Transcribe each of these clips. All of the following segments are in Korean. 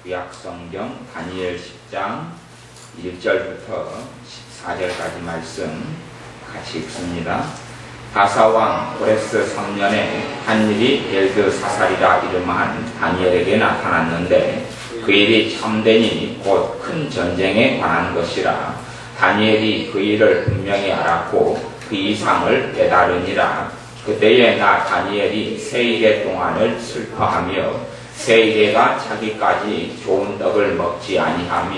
구약성경 다니엘 10장 1절부터 14절까지 말씀 같이 읽습니다. 바사왕 고레스 3년에 한 일이 벨드사살이라 이름한 다니엘에게 나타났는데 그 일이 참되니 곧 큰 전쟁에 관한 것이라. 다니엘이 그 일을 분명히 알았고 그 이상을 깨달으니라. 그때에 나 다니엘이 세 일의 동안을 슬퍼하며 세 일에가 자기까지 좋은 떡을 먹지 아니하며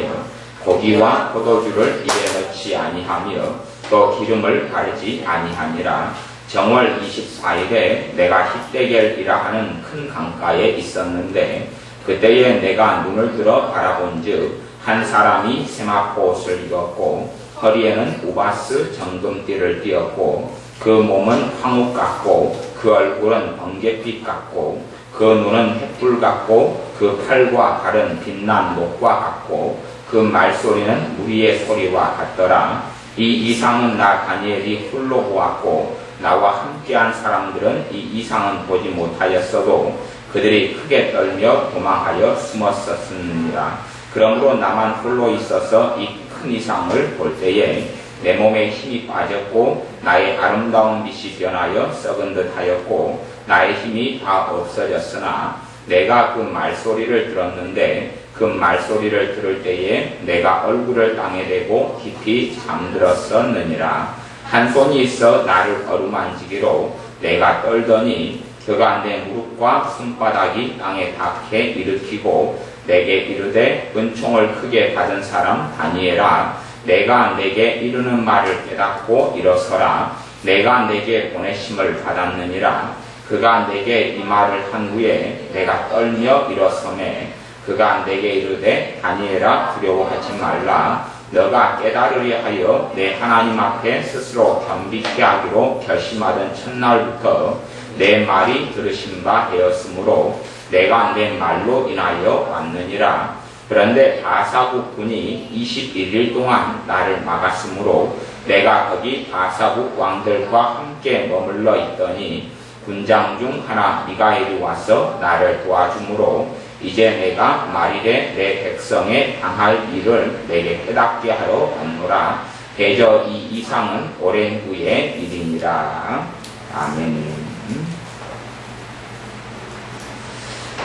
고기와 포도주를 입에 넣지 아니하며 또 기름을 바르지 아니하니라. 정월 24일에 내가 힙데겔이라 하는 큰 강가에 있었는데 그때에 내가 눈을 들어 바라본즉 한 사람이 세마포 옷을 입었고 허리에는 우바스 정금띠를 띠었고 그 몸은 황옥 같고 그 얼굴은 번갯빛 같고 그 눈은 횃불 같고 그 팔과 발은 빛난 목과 같고 그 말소리는 무리의 소리와 같더라. 이 이상은 나 다니엘이 홀로 보았고 나와 함께한 사람들은 이 이상은 보지 못하였어도 그들이 크게 떨며 도망하여 숨었었느니라. 그러므로 나만 홀로 있어서 이 큰 이상을 볼 때에 내 몸에 힘이 빠졌고 나의 아름다운 빛이 변하여 썩은 듯하였고 나의 힘이 다 없어졌으나 내가 그 말소리를 들었는데 그 말소리를 들을 때에 내가 얼굴을 땅에 대고 깊이 잠들었었느니라. 한 손이 있어 나를 어루만지기로 내가 떨더니 그가 내 무릎과 손바닥이 땅에 닿게 일으키고 내게 이르되 은총을 크게 받은 사람 다니엘아, 내가 내게 이르는 말을 깨닫고 일어서라. 내가 내게 보내심을 받았느니라. 그가 내게 이 말을 한 후에 내가 떨며 일어서매 그가 내게 이르되 다니엘아, 두려워하지 말라. 너가 깨달으려 하여 내 하나님 앞에 스스로 겸비케 하기로 결심하던 첫날부터 내 말이 들으신 바 되었으므로 내가 내 말로 인하여 왔느니라. 그런데 바사국 군이 21일 동안 나를 막았으므로 내가 거기 바사국 왕들과 함께 머물러 있더니 군장 중 하나 미가엘이 와서 나를 도와주므로 이제 내가 말일에 내 백성에 당할 일을 내게 깨닫게 하러 왔노라. 대저 이 이상은 오랜 후의 일이니라. 아멘.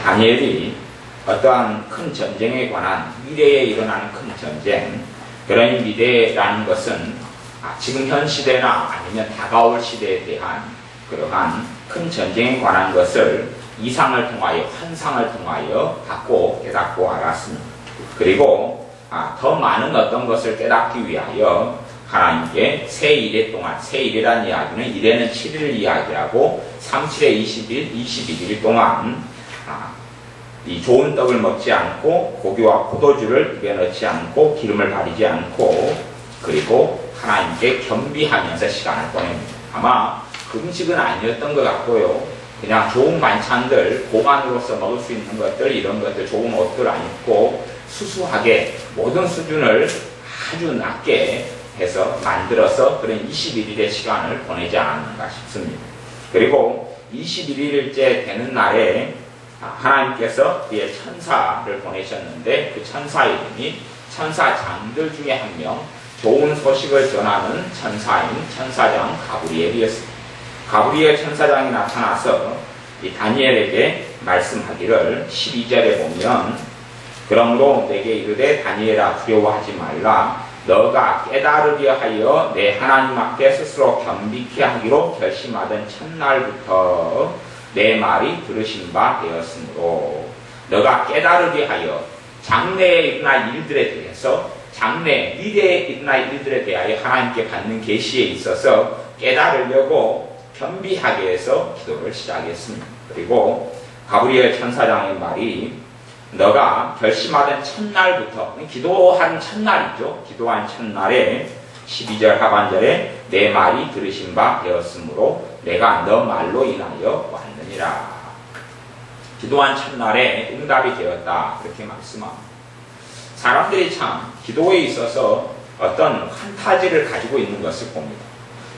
다니엘이 어떠한 큰 전쟁에 관한 미래에 일어나는 큰 전쟁, 그런 미래라는 것은 지금 현 시대나 아니면 다가올 시대에 대한 그러한 큰 전쟁에 관한 것을 이상을 통하여 환상을 통하여 받고 깨닫고 알았습니다. 그리고 더 많은 어떤 것을 깨닫기 위하여 하나님께 세 일의 동안, 세 일이라는 이야기는 일에는 7일 이야기하고 37에 20일, 21일 동안 이 좋은 떡을 먹지 않고 고기와 포도주를 입에 넣지 않고 기름을 바르지 않고 그리고 하나님께 겸비하면서 시간을 보냅니다. 아마 금식은 아니었던 것 같고요. 그냥 좋은 반찬들, 고관으로서 먹을 수 있는 것들, 이런 것들, 좋은 옷들 안 입고 수수하게 모든 수준을 아주 낮게 해서 만들어서 그런 21일의 시간을 보내지 않았는가 싶습니다. 그리고 21일째 되는 날에 하나님께서 그의 천사를 보내셨는데 그 천사 이름이 천사장들 중에 한 명, 좋은 소식을 전하는 천사인 천사장 가브리엘이었습니다. 가브리엘 천사장이 나타나서 이 다니엘에게 말씀하기를 12절에 보면 그러므로 내게 이르되 다니엘아, 두려워하지 말라. 너가 깨달으려 하여 내 하나님 앞에 스스로 겸비케 하기로 결심하던 첫날부터 내 말이 들으신 바 되었으므로 너가 깨달으려 하여 장래에 일어날 일들에 대해서 장래 미래에 일어날 일들에 대하여 하나님께 받는 계시에 있어서 깨달으려고 겸비하게 해서 기도를 시작했습니다. 그리고 가브리엘 천사장의 말이 너가 결심하던 첫날부터, 기도한 첫날이죠. 기도한 첫날에 12절 하반절에 내 말이 들으신 바 되었으므로 내가 너 말로 인하여 왔느니라. 기도한 첫날에 응답이 되었다. 그렇게 말씀합니다. 사람들이 참 기도에 있어서 어떤 판타지를 가지고 있는 것을 봅니다.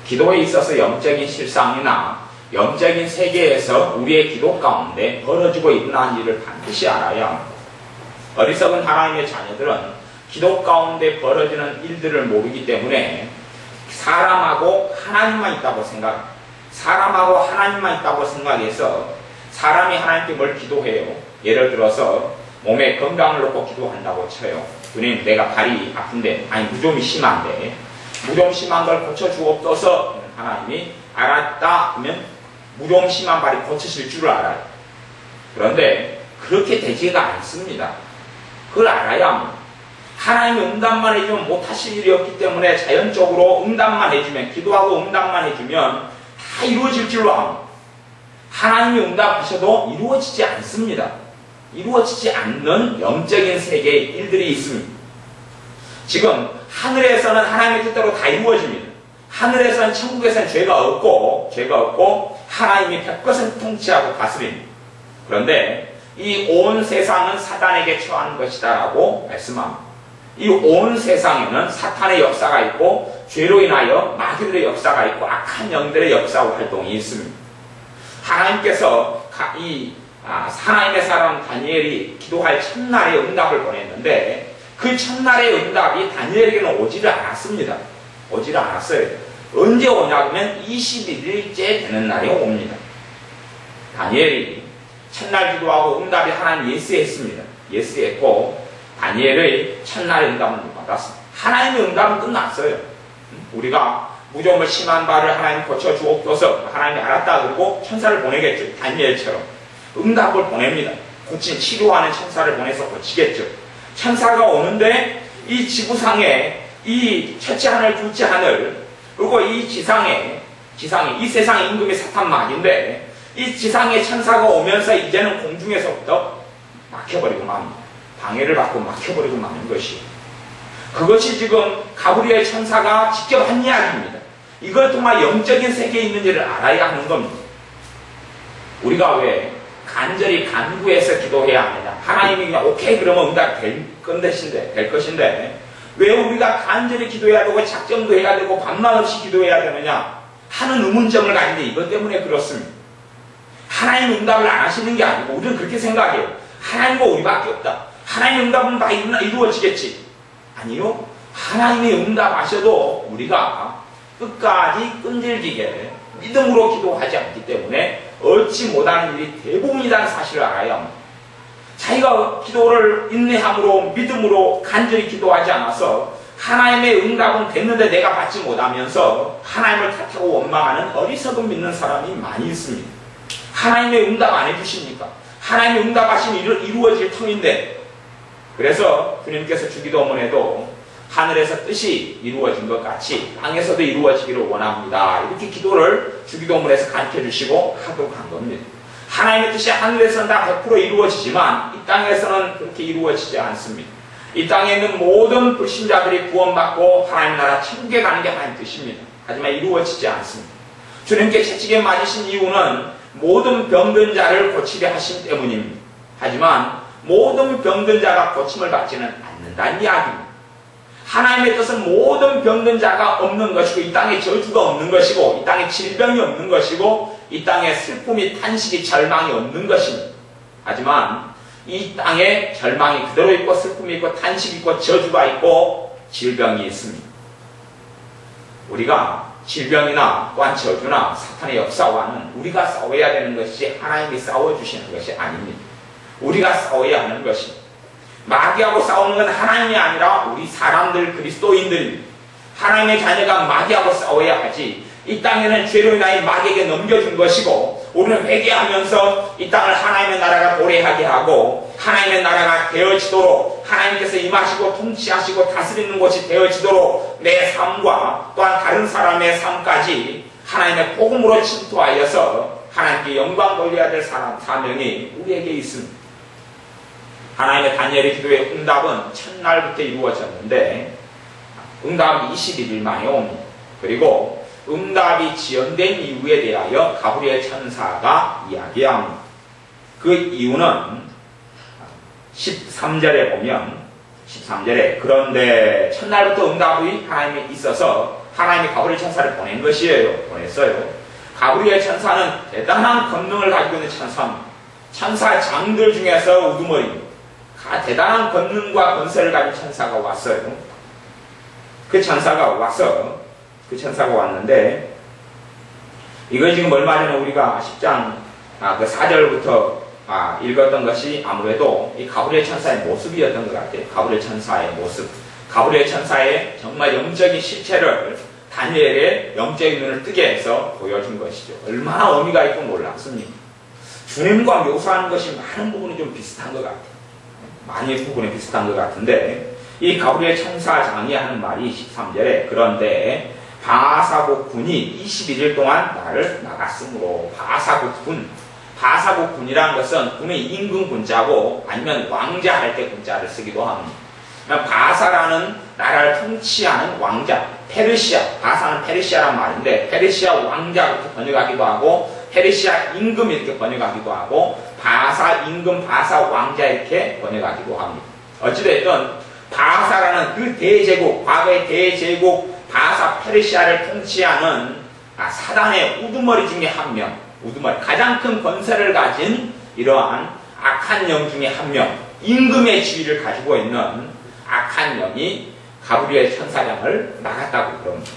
기도에 있어서 영적인 실상이나 영적인 세계에서 우리의 기도 가운데 벌어지고 일어난 일을 반드시 알아야 합니다. 어리석은 하나님의 자녀들은 기도 가운데 벌어지는 일들을 모르기 때문에 사람하고 하나님만 있다고 생각해서 사람이 하나님께 뭘 기도해요. 예를 들어서 몸에 건강을 놓고 기도한다고 쳐요. 주님, 내가 발이 아픈데, 아니 무좀이 심한데, 무좀 심한 걸 고쳐주옵소서. 하나님이 알았다 하면 무좀 심한 발이 고쳐질 줄 알아요. 그런데 그렇게 되지가 않습니다. 그걸 알아야 합니다. 하나님이 응답만 해주면 못하실 일이 없기 때문에 자연적으로 응답만 해주면, 기도하고 응답만 해주면 다 이루어질 줄로 압니다. 하나님이 응답하셔도 이루어지지 않습니다. 이루어지지 않는 영적인 세계의 일들이 있습니다. 지금 하늘에서는 하나님의 뜻대로 다 이루어집니다. 하늘에서는 천국에서는 죄가 없고 하나님이 100% 통치하고 다스립니다. 그런데 이 온 세상은 사단에게 처한 것이다라고 말씀합니다. 이 온 세상에는 사탄의 역사가 있고 죄로 인하여 마귀들의 역사가 있고 악한 영들의 역사와 활동이 있습니다. 하나님께서 하나님의 사람 다니엘이 기도할 첫날에 응답을 보냈는데 그 첫날의 응답이 다니엘에게는 오지를 않았습니다. 오지를 않았어요. 언제 오냐면 21일째 되는 날에 옵니다. 다니엘이 첫날 기도하고 응답이 하나님 예스했습니다. 예스했고 다니엘의 첫날 응답을 받았습니다. 하나님의 응답은 끝났어요. 우리가 무좀을 심한 발을 하나님 고쳐주옵소서. 하나님이 알았다 그러고 천사를 보내겠죠. 다니엘처럼 응답을 보냅니다. 고친 치료하는 천사를 보내서 고치겠죠. 천사가 오는데 이 지구상에 이 첫째 하늘 둘째 하늘 그리고 이 지상에 이 세상의 임금이 사탄 마귀인데 이 지상의 천사가 오면서 이제는 공중에서부터 막혀버리고 맙니다. 방해를 받고 막혀버리고 마는 것이 그것이 지금 가브리엘 천사가 직접 한 이야기입니다. 이걸 통한 영적인 세계에 있는 일을 알아야 하는 겁니다. 우리가 왜 간절히 간구해서 기도해야 하느냐. 하나님이 그냥 오케이 그러면 응답이 될 것인데 왜 우리가 간절히 기도해야 되고 작정도 해야 되고 밤낮 없이 기도해야 되느냐 하는 의문점을 가지는데 이것 때문에 그렇습니다. 하나님 응답을 안 하시는 게 아니고 우리는 그렇게 생각해요. 하나님과 우리밖에 없다. 하나님 응답은 다 이루어지겠지. 아니요. 하나님이 응답하셔도 우리가 끝까지 끈질기게 믿음으로 기도하지 않기 때문에 얻지 못하는 일이 대부분이라는 사실을 알아야 합니다. 자기가 기도를 인내함으로 믿음으로 간절히 기도하지 않아서 하나님의 응답은 됐는데 내가 받지 못하면서 하나님을 탓하고 원망하는 어리석은 믿는 사람이 많이 있습니다. 하나님의 응답 안 해주십니까? 하나님의 응답하신 일을 이루어질 터인데 그래서 주님께서 주기도문에도 하늘에서 뜻이 이루어진 것 같이 땅에서도 이루어지기를 원합니다. 이렇게 기도를 주기도문에서 가르쳐주시고 하도록 한 겁니다. 하나님의 뜻이 하늘에서는 다 100% 이루어지지만 이 땅에서는 그렇게 이루어지지 않습니다. 이 땅에 있는 모든 불신자들이 구원받고 하나님 나라 천국에 가는 게 하나님 뜻입니다. 하지만 이루어지지 않습니다. 주님께 채찍에 맞으신 이유는 모든 병든 자를 고치려 하신 때문입니다. 하지만 모든 병든 자가 고침을 받지는 않는다는 이야기입니다. 하나님의 뜻은 모든 병든 자가 없는 것이고 이 땅에 저주가 없는 것이고 이 땅에 질병이 없는 것이고 이 땅에 슬픔이 탄식이 절망이 없는 것입니다. 하지만 이 땅에 절망이 그대로 있고 슬픔이 있고 탄식이 있고 저주가 있고 질병이 있습니다. 우리가 질병이나 또한 저주나 사탄의 역사와는 우리가 싸워야 되는 것이 하나님이 싸워주시는 것이 아닙니다. 우리가 싸워야 하는 것입니다. 마귀하고 싸우는 건 하나님이 아니라 우리 사람들 그리스도인들입니다. 하나님의 자녀가 마귀하고 싸워야 하지 이 땅에는 죄로 인하여 마귀에게 넘겨준 것이고 우리는 회개하면서 이 땅을 하나님의 나라가 도래하게 하고 하나님의 나라가 되어지도록 하나님께서 임하시고 통치하시고 다스리는 곳이 되어지도록 내 삶과 또한 다른 사람의 삶까지 하나님의 복음으로 침투하여서 하나님께 영광 돌려야 될 사명이 우리에게 있습니다. 하나님의 다니엘의 기도의 응답은 첫날부터 이루어졌는데 응답이 21일 만에 옵니다. 그리고 응답이 지연된 이유에 대하여 가브리엘 천사가 이야기합니다. 그 이유는 13절에 보면 13절에 그런데 첫날부터 응답이 하나님이 있어서 하나님이 가브리엘 천사를 보낸 것이에요. 보냈어요. 가브리엘 천사는 대단한 권능을 가지고 있는 천사입니다. 천사 장들 중에서 우두머리입니다. 대단한 권능과 권세를 가진 천사가 왔어요. 그 천사가 왔는데, 이거 지금 얼마 전에 우리가 10장 그 4절부터 읽었던 것이 아무래도 이 가브리엘 천사의 모습이었던 것 같아요. 가브리엘 천사의 모습. 가브리엘 천사의 정말 영적인 실체를 다니엘의 영적인 눈을 뜨게 해서 보여준 것이죠. 얼마나 의미가 있고 놀랍습니까? 주님과 묘사하는 것이 많은 부분이 좀 비슷한 것 같아요. 많이 부분이 비슷한 것 같은데, 이 가브리엘 천사장이 하는 말이 13절에 그런데 바사국 군이 21일 동안 나를 나갔으므로, 바사국 군이라는 것은 군의 임금 군자고 아니면 왕자 할 때 군자를 쓰기도 합니다. 바사라는 나라를 통치하는 왕자, 페르시아, 바사는 페르시아란 말인데 페르시아 왕자 이렇게 번역하기도 하고 페르시아 임금 이렇게 번역하기도 하고 바사 임금, 바사 왕자 이렇게 번역하기도 합니다. 어찌됐든 바사라는 그 대제국, 과거의 대제국 바사 페르시아를 통치하는 사단의 우두머리 중에 한 명, 가장 큰 권세를 가진 이러한 악한 영 중에 한 명, 임금의 지위를 가지고 있는 악한 영이 가브리엘 천사장을 나갔다고 그럽니다.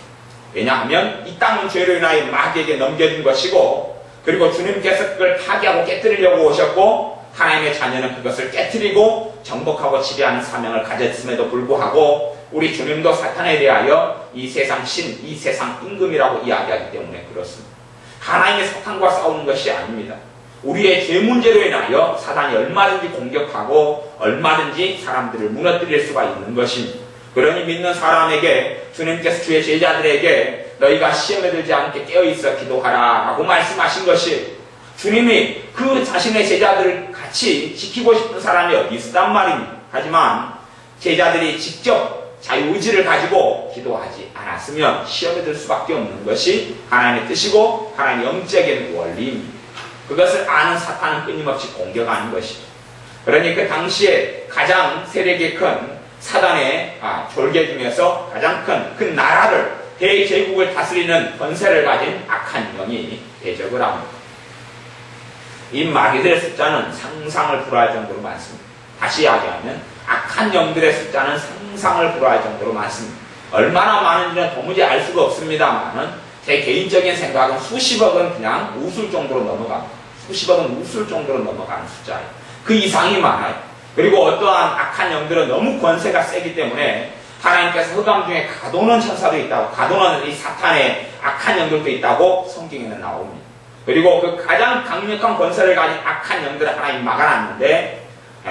왜냐하면 이 땅은 죄로 인하여 마귀에게 넘겨진 것이고, 그리고 주님께서 그걸 파괴하고 깨뜨리려고 오셨고, 하나님의 자녀는 그것을 깨뜨리고 정복하고 지배하는 사명을 가졌음에도 불구하고 우리 주님도 사탄에 대하여 이 세상 신, 이 세상 임금이라고 이야기하기 때문에 그렇습니다. 하나님의 사탄과 싸우는 것이 아닙니다. 우리의 죄 문제로 인하여 사단이 얼마든지 공격하고 얼마든지 사람들을 무너뜨릴 수가 있는 것입니다. 그러니 믿는 사람에게 주님께서 주의 제자들에게 너희가 시험에 들지 않게 깨어있어 기도하라 라고 말씀하신 것이, 주님이 그 자신의 제자들을 같이 지키고 싶은 사람이 어디 있었단 말입니다. 하지만 제자들이 직접 자유의지를 가지고 기도하지 않았으면 시험에 들 수밖에 없는 것이 하나님의 뜻이고 하나님의 영적인 원리입니다. 그것을 아는 사탄은 끊임없이 공격하는 것이죠. 그러니 그 당시에 가장 세력이 큰 사단의 졸개 중에서 가장 큰 나라를, 대제국을 다스리는 권세를 가진 악한 영이 대적을 합니다. 이 마귀들의 숫자는 상상을 불허할 정도로 많습니다. 다시 이야기하면 악한 영들의 숫자는 상상을 불허할 정도로 많습니다. 얼마나 많은지는 도무지 알 수가 없습니다만은 제 개인적인 생각은 수십억은 그냥 웃을 정도로 넘어갑니다. 수십억은 웃을 정도로 넘어가는 숫자예요. 그 이상이 많아요. 그리고 어떠한 악한 영들은 너무 권세가 세기 때문에 하나님께서 흑암 중에 가도는 천사도 있다고, 가도는 이 사탄의 악한 영들도 있다고 성경에는 나옵니다. 그리고 그 가장 강력한 권세를 가진 악한 영들을 하나님 막아놨는데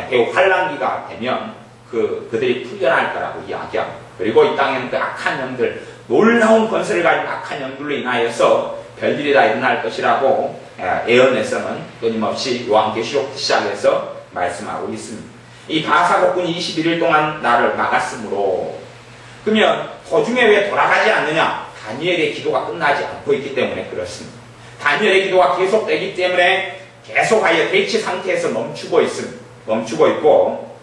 대우 환란기가 되면 그들이 풀려날 거라고 이야기합니다. 그리고 이 땅에는 그 악한 영들, 놀라운 권세를 가진 악한 영들로 인하여서 별일이 다 일어날 것이라고 예언에서는 끊임없이 요한계시록부터 시작해서 말씀하고 있습니다. 이 바사국군이 21일 동안 나를 막았으므로, 그러면 도중에 왜 돌아가지 않느냐? 다니엘의 기도가 끝나지 않고 있기 때문에 그렇습니다. 다니엘의 기도가 계속되기 때문에 계속하여 대치 상태에서 멈추고 있고,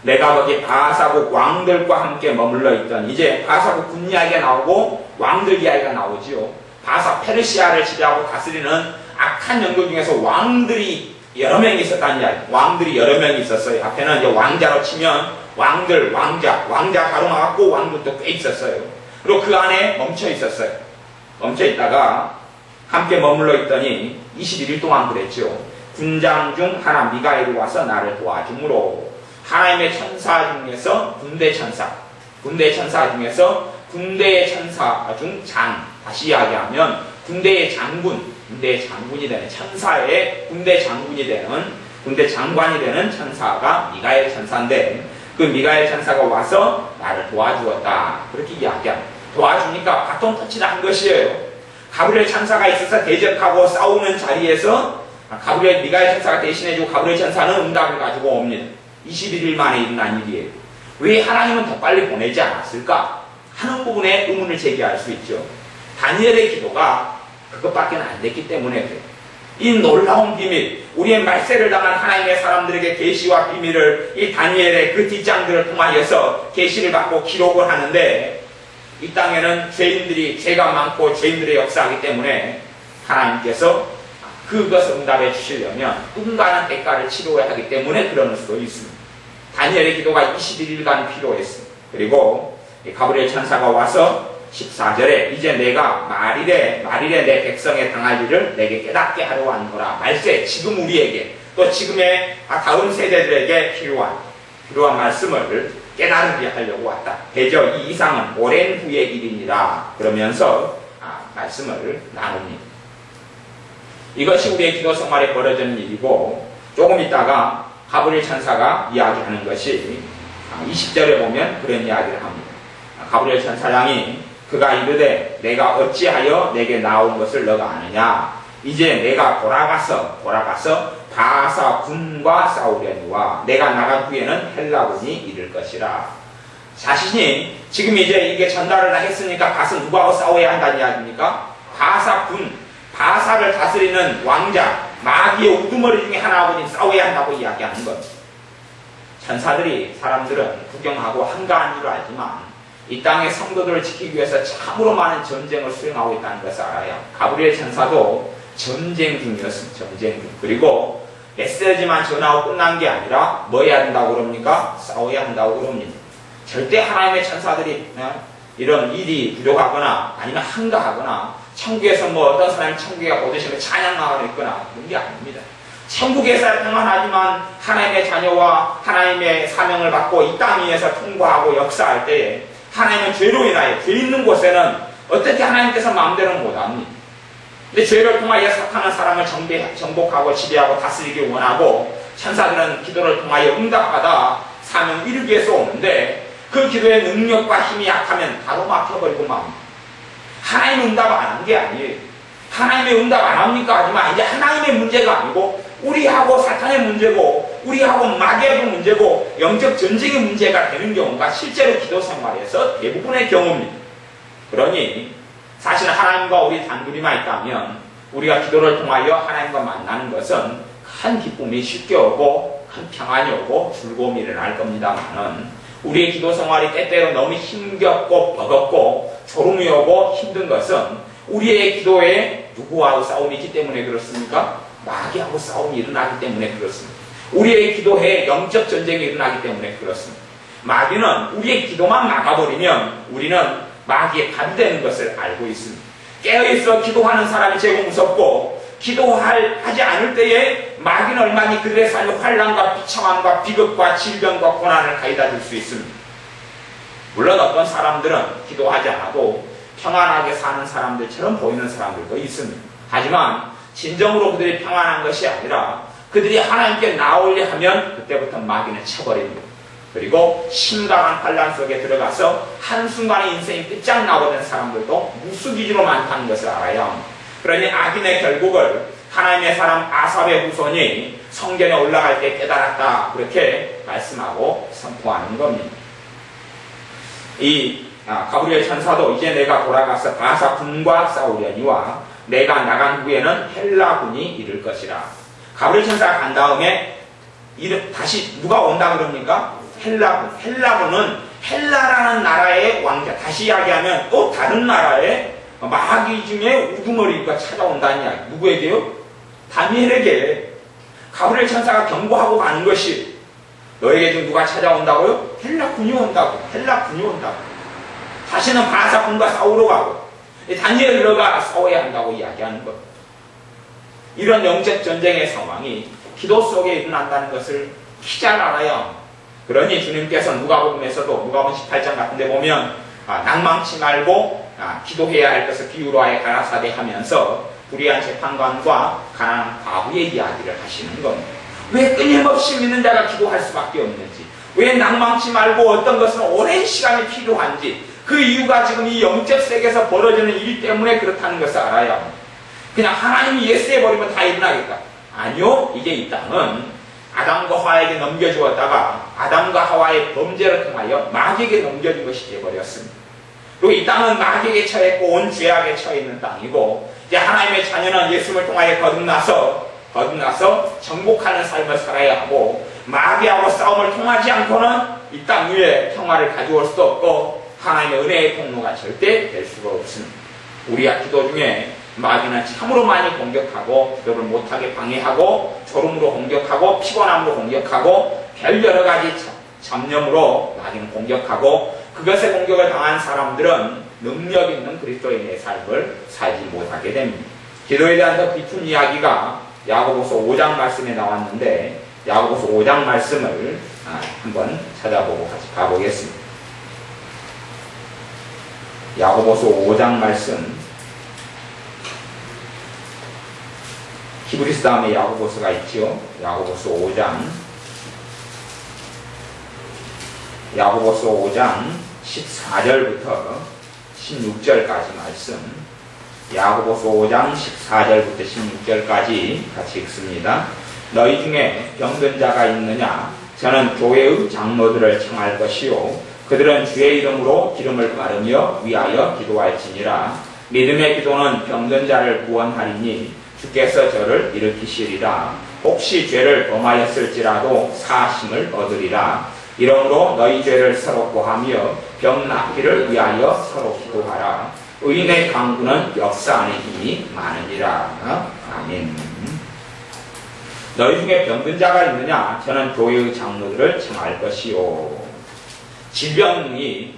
내가 거기 바사국 왕들과 함께 머물러 있던, 이제 바사국 군 이야기가 나오고 왕들 이야기가 나오지요. 바사 페르시아를 지배하고 다스리는 악한 영들 중에서 왕들이 여러 명이 있었다는 이야기. 왕들이 여러 명이 있었어요. 앞에는 이제 왕자로 치면 왕들, 왕자 바로 나왔고 왕들도 꽤 있었어요. 그리고 그 안에 멈춰 있었어요. 멈춰 있다가 함께 머물러 있더니 21일 동안 그랬죠. 군장 중 하나 미가엘이 와서 나를 도와주므로, 하나님의 천사 중에서 군대 천사 중에서 군대의 천사 중 다시 이야기하면 군대의 장군이 되는 천사의 군대 장군이 되는, 군대 장관이 되는 천사가 미가엘 천사인데, 그 미가엘 천사가 와서 나를 도와주었다. 그렇게 이야기합니다. 도와주니까 바통 터치를 한 것이에요. 가브리엘 천사가 있어서 대적하고 싸우는 자리에서 미가엘 천사가 대신해주고 가브리엘 천사는 응답을 가지고 옵니다. 21일 만에 일어난 일이에요. 왜 하나님은 더 빨리 보내지 않았을까? 하는 부분에 의문을 제기할 수 있죠. 다니엘의 기도가 그것밖에 안 됐기 때문에 그래요. 이 놀라운 비밀, 우리의 말세를 당한 하나님의 사람들에게 계시와 비밀을 이 다니엘의 그 뒷장들을 통하여서 계시를 받고 기록을 하는데, 이 땅에는 죄가 많고 죄인들의 역사이기 때문에 하나님께서 그것을 응답해 주시려면 응가는 대가를 치러야 하기 때문에 그럴 수도 있습니다. 다니엘의 기도가 21일간 필요했습니다. 그리고 가브리엘 천사가 와서 14절에 이제 내가 말일에 내 백성의 당할 일을 내게 깨닫게 하려 왔노라. 말세 지금 우리에게 또 지금의 다음 세대들에게 필요한 말씀을 깨달으게 하려고 왔다. 대저 이 이상은 오랜 후의 일이니라. 그러면서 말씀을 나눕니다. 이것이 우리의 기도 생활에 벌어지는 일이고, 조금 있다가 가브리엘 천사가 이야기하는 것이 20절에 보면 그런 이야기를 합니다. 가브리엘 천사장이 그가 이르되 내가 어찌하여 내게 나온 것을 너가 아느냐. 이제 내가 돌아가서 바사 군과 싸우려니와 내가 나간 후에는 헬라군이 이를 것이라. 자신이 지금 이제 이게 전달을 다 했으니까 가서 누구하고 싸워야 한다는 이야기입니까? 바사 군, 바사를 다스리는 왕자, 마귀의 우두머리 중에 하나하고 싸워야 한다고 이야기하는 것. 사람들은 구경하고 한가한 줄 알지만 이 땅의 성도들을 지키기 위해서 참으로 많은 전쟁을 수행하고 있다는 것을 알아요. 가브리엘 천사도 전쟁 중이었습니다. 전쟁 중. 그리고 메시지만 전하고 끝난 게 아니라 뭐 해야 된다고 그럽니까? 싸워야 한다고 그럽니다. 절대 하나님의 천사들이 이런 일이 부족하거나 아니면 한가하거나 천국에서 뭐 어떤 사람이 천국에 오듯이 찬양하고 있거나 그런 게 아닙니다. 천국에서 평안하지만 하나님의 자녀와 하나님의 사명을 받고 이 땅 위에서 통과하고 역사할 때에 하나님은 죄로 인하여 죄 있는 곳에는 어떻게 하나님께서 마음대로 못합니다. 근데 죄를 통하여 사탄은 사람을 정복하고 지배하고 다스리길 원하고 천사들은 기도를 통하여 응답받아 사명을 이루기 위해서 오는데 그 기도의 능력과 힘이 약하면 바로 막혀버리고 맙니다. 하나님 응답 안 한 게 아니에요. 하나님의 응답 안 합니까? 하지만 이제 하나님의 문제가 아니고 우리하고 사탄의 문제고 우리하고 마귀의 문제고 영적 전쟁의 문제가 되는 경우가 실제로 기도 생활에서 대부분의 경우입니다. 그러니 사실 하나님과 우리 단둘이만 있다면 우리가 기도를 통하여 하나님과 만나는 것은 큰 기쁨이 쉽게 오고 큰 평안이 오고 즐거움이 일어날 겁니다만은 우리의 기도 생활이 때때로 너무 힘겹고 버겁고 졸음이 오고 힘든 것은 우리의 기도에 누구하고 싸움이 있기 때문에 그렇습니까? 마귀하고 싸움이 일어나기 때문에 그렇습니다. 우리의 기도에 영적 전쟁이 일어나기 때문에 그렇습니다. 마귀는 우리의 기도만 막아버리면 우리는 마귀의 답이 되는 것을 알고 있습니다. 깨어있어 기도하는 사람이 제일 무섭고 기도하지 않을 때에 마귀는 얼마나 그들의 삶에 환난과 비참함과 비극과 질병과 고난을 가져다 줄 수 있습니다. 물론 어떤 사람들은 기도하지 않아도 평안하게 사는 사람들처럼 보이는 사람들도 있습니다. 하지만 진정으로 그들이 평안한 것이 아니라 그들이 하나님께 나오려 하면 그때부터 마귀는 쳐버립니다. 그리고 심각한 환난 속에 들어가서 한순간에 인생이 끝장나버린 사람들도 무수기지로 많다는 것을 알아야 합니다. 그러니 악인의 결국을 하나님의 사람 아삽의 후손이 성전에 올라갈 때 깨달았다. 그렇게 말씀하고 선포하는 겁니다. 이 가브리엘 천사도 이제 내가 돌아가서 바사 군과 싸우려니와 내가 나간 후에는 헬라군이 이를 것이라. 가브리엘 천사가 간 다음에 다시 누가 온다 그럽니까? 헬라군. 헬라군은 헬라라는 나라의 왕자. 다시 이야기하면 또 다른 나라의 마귀 중에 우두머리가 찾아온다는 이야기. 누구에게요? 다니엘에게. 가브리엘 천사가 경고하고 가는 것이 너에게 지금 누가 찾아온다고요? 헬라군이 온다고. 헬라군이 온다고. 다시는 바사군과 싸우러 가고 다니엘을 너가 싸워야 한다고 이야기하는 것. 이런 영적 전쟁의 상황이 기도 속에 일어난다는 것을 잘 알아야 합니다. 그러니 주님께서 누가복음에서도 누가복음 18장 같은 데 보면 낭망치 말고 기도해야 할 것을 비유로하여 가라사대 하면서 불의한 재판관과 가난한 과부의 이야기를 하시는 겁니다. 왜 끊임없이 믿는 자가 기도할 수밖에 없는지, 왜 낭망치 말고 어떤 것은 오랜 시간이 필요한지, 그 이유가 지금 이 영적 세계에서 벌어지는 일 때문에 그렇다는 것을 알아야 합니다. 그냥 하나님이 예스해버리면 다 일어나겠다. 아니요. 이게 이 땅은 아담과 하와에게 넘겨주었다가 아담과 하와의 범죄를 통하여 마귀에게 넘겨준 것이 되어버렸습니다. 그리고 이 땅은 마귀에게 처했고 온 죄악에 처해있는 땅이고 이제 하나님의 자녀는 예수를 통하여 거듭나서 정복하는 삶을 살아야 하고 마귀하고 싸움을 통하지 않고는 이 땅 위에 평화를 가져올 수도 없고 하나님의 은혜의 통로가 절대 될 수가 없습니다. 우리가 기도 중에 마귀는 참으로 많이 공격하고 기도를 못하게 방해하고 졸음으로 공격하고 피곤함으로 공격하고 별 여러 가지 잡념으로 마귀는 공격하고 그것의 공격을 당한 사람들은 능력 있는 그리스도인의 삶을 살지 못하게 됩니다. 기도에 대한 더 깊은 이야기가 야고보서 5장 말씀에 나왔는데 야고보서 5장 말씀을 한번 찾아보고 같이 가보겠습니다. 야고보서 5장 말씀, 히브리서 다음에 야고보서가 있죠. 야고보서 5장 14절부터 16절까지 말씀, 야고보서 5장 14절부터 16절까지 같이 읽습니다. 너희 중에 병든 자가 있느냐? 저는 교회의 장로들을 청할 것이요 그들은 주의 이름으로 기름을 바르며 위하여 기도할지니라. 믿음의 기도는 병든 자를 구원하리니 주께서 저를 일으키시리라. 혹시 죄를 범하였을지라도 사하심을 얻으리라. 이러므로 너희 죄를 서로 고하며 병 낫기를 위하여 서로 기도하라. 의인의 강구는 역사 안에 힘이 많으니라. 아멘. 너희 중에 병든 자가 있느냐? 저는 교회의 장로들을 청할 것이요. 질병이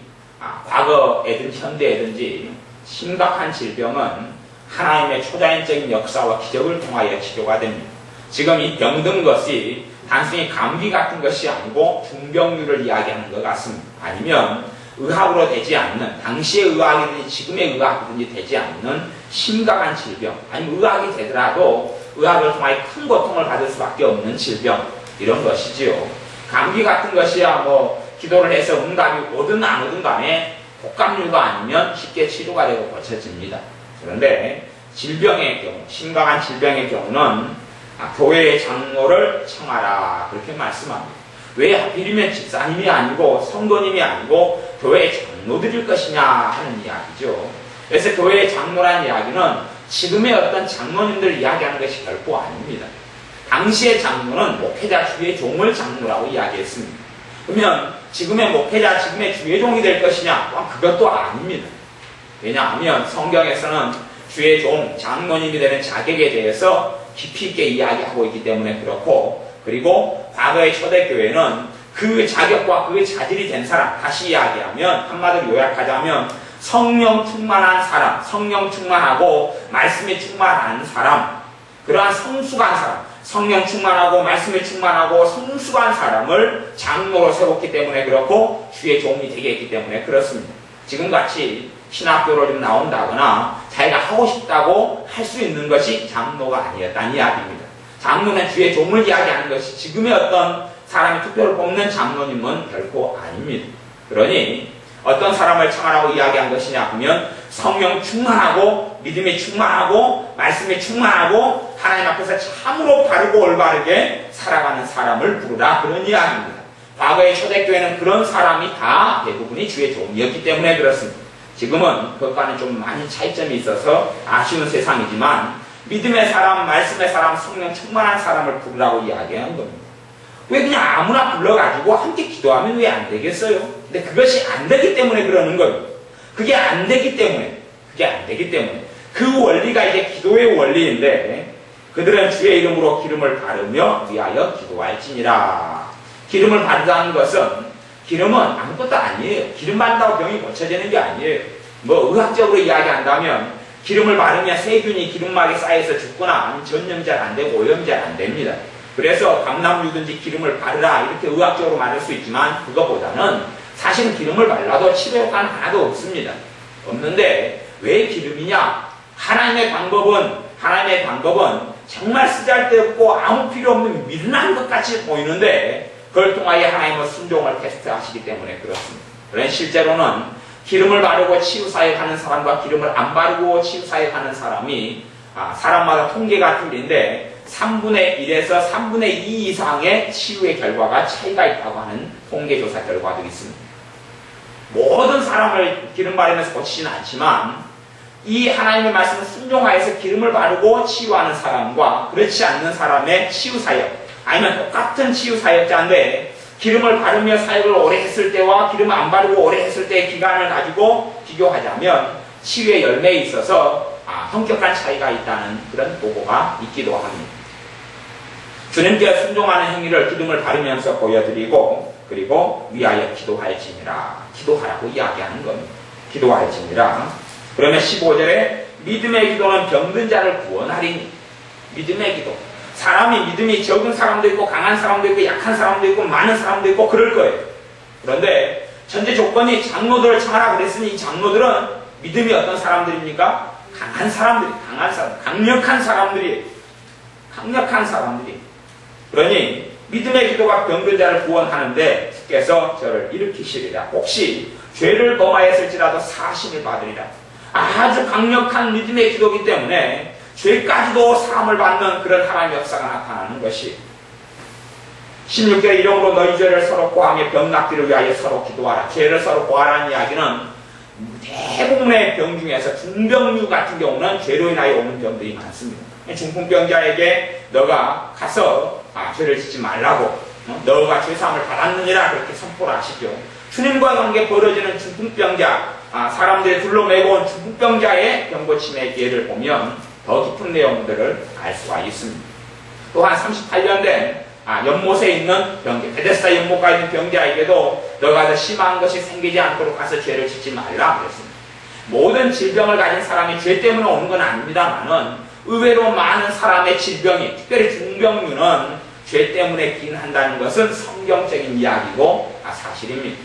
과거에든 현대에든지 심각한 질병은 하나님의 초자연적인 역사와 기적을 통하여 치료가 됩니다. 지금 이 병든 것이 단순히 감기 같은 것이 아니고 중병률을 이야기하는 것 같습니다. 아니면 의학으로 되지 않는, 당시의 의학이든지 지금의 의학이든지 되지 않는 심각한 질병, 아니면 의학이 되더라도 의학을 통하여 큰 고통을 받을 수밖에 없는 질병, 이런 것이지요. 감기 같은 것이야 기도를 해서 응답이 오든 안 오든 간에 독감류가 아니면 쉽게 치료가 되고 고쳐집니다. 그런데 질병의 경우, 심각한 질병의 경우는 교회의 장로를 청하라 그렇게 말씀합니다. 왜 하필이면 집사님이 아니고 성도님이 아니고 교회의 장로들일 것이냐 하는 이야기죠. 그래서 교회의 장로란 이야기는 지금의 어떤 장로님들 이야기하는 것이 결코 아닙니다. 당시의 장로는 목회자 주의 종을 장로라고 이야기했습니다. 그러면 지금의 목회자, 지금의 주의 종이 될 것이냐? 그것도 아닙니다. 왜냐하면 성경에서는 주의 종, 장로님이 되는 자격에 대해서 깊이 있게 이야기하고 있기 때문에 그렇고, 그리고 과거의 초대교회는 그 자격과 그 자질이 된 사람, 다시 이야기하면 한마디로 요약하자면 성령 충만한 사람, 성령 충만하고 말씀에 충만한 사람, 그러한 성숙한 사람, 성령 충만하고 말씀에 충만하고 성숙한 사람을 장로로 세웠기 때문에 그렇고 주의 종이 되게 했기 때문에 그렇습니다. 지금같이 신학교로 좀 나온다거나 자기가 하고 싶다고 할 수 있는 것이 장로가 아니었다는 이야기입니다. 장로는 주의 종을 이야기하는 것이 지금의 어떤 사람이 투표를 뽑는 장로님은 결코 아닙니다. 그러니 어떤 사람을 청하라고 이야기한 것이냐 하면 성령 충만하고 믿음이 충만하고 말씀이 충만하고 하나님 앞에서 참으로 바르고 올바르게 살아가는 사람을 부르라 그런 이야기입니다. 과거의 초대교회는 그런 사람이 다 대부분이 주의 종이었기 때문에 그렇습니다. 지금은 그것과는 좀 많이 차이점이 있어서 아쉬운 세상이지만 믿음의 사람, 말씀의 사람, 성령 충만한 사람을 부르라고 이야기하는 겁니다. 왜 그냥 아무나 불러가지고 함께 기도하면 왜 안 되겠어요? 근데 그것이 안 되기 때문에 그러는 거예요. 그게 안 되기 때문에 그 원리가 이제 기도의 원리인데 그들은 주의 이름으로 기름을 바르며 위하여 기도할지니라. 기름을 바르다는 것은 기름은 아무것도 아니에요. 기름 바른다고 병이 고쳐지는 게 아니에요. 의학적으로 이야기한다면 기름을 바르면 세균이 기름막에 쌓여서 죽거나 아니면 전염 잘 안 되고 오염 잘 안 됩니다. 그래서 감람류든지 기름을 바르라 이렇게 의학적으로 말할 수 있지만 그것보다는 사실은 기름을 발라도 치료 효과는 하나도 없습니다. 없는데 왜 기름이냐? 하나님의 방법은 정말 쓰잘데없고 아무 필요 없는 미련한 것 같이 보이는데 그걸 통하여 하나님의 순종을 테스트하시기 때문에 그렇습니다. 그런데 실제로는 기름을 바르고 치유사역하는 사람과 기름을 안 바르고 치유사역하는 사람이 사람마다 통계가 틀린데 3분의 1에서 3분의 2 이상의 치유의 결과가 차이가 있다고 하는 통계조사 결과도 있습니다. 모든 사람을 기름 바르면서 고치지는 않지만 이 하나님의 말씀을 순종하여서 기름을 바르고 치유하는 사람과 그렇지 않는 사람의 치유사역 아니면 똑같은 치유사역자인데 기름을 바르며 사역을 오래 했을 때와 기름을 안 바르고 오래 했을 때의 기간을 가지고 비교하자면 치유의 열매에 있어서 현격한 차이가 있다는 그런 보고가 있기도 합니다. 주님께 순종하는 행위를 기름을 바르면서 보여드리고 그리고 위하여 기도할지니라. 기도하라고 이야기하는 겁니다. 기도할지니라. 그러면 15절에 믿음의 기도는 병든 자를 구원하리니. 믿음의 기도. 사람이 믿음이 적은 사람도 있고 강한 사람도 있고 약한 사람도 있고 많은 사람도 있고 그럴 거예요. 그런데 전제 조건이 장로들을 청하라 그랬으니 이 장로들은 믿음이 어떤 사람들입니까? 강한 사람들이, 강한 사람, 강력한 사람들이, 강력한 사람들이. 그러니 믿음의 기도가 병든 자를 구원하는데 주께서 저를 일으키시리라. 혹시 죄를 범하였을지라도 사심을 받으리라. 아주 강력한 믿음의 기도이기 때문에 죄까지도 사함을 받는 그런 하나님의 역사가 나타나는 것이 16절에 이러므로 너희 죄를 서로 고하며 병 낫기를 위하여 서로 기도하라. 죄를 서로 고하라는 이야기는 대부분의 병 중에서 중병류 같은 경우는 죄로 인하여 오는 병들이 많습니다. 중풍병자에게 너가 가서 죄를 짓지 말라고 너가 죄사함을 받았느니라 그렇게 선포를 하시죠. 주님과 관계 벌어지는 중풍병자, 사람들이 둘러매고 온 중풍병자의 병고침의 예를 보면 더 깊은 내용들을 알 수가 있습니다. 또한 38년 된 연못에 있는 병자, 베데스다 연못가 있는 병자에게도 너가 더 심한 것이 생기지 않도록 가서 죄를 짓지 말라 그랬습니다. 모든 질병을 가진 사람이 죄 때문에 오는 건 아닙니다만은 의외로 많은 사람의 질병이, 특별히 중병류는 죄 때문에 기인한다는 것은 성경적인 이야기고 사실입니다.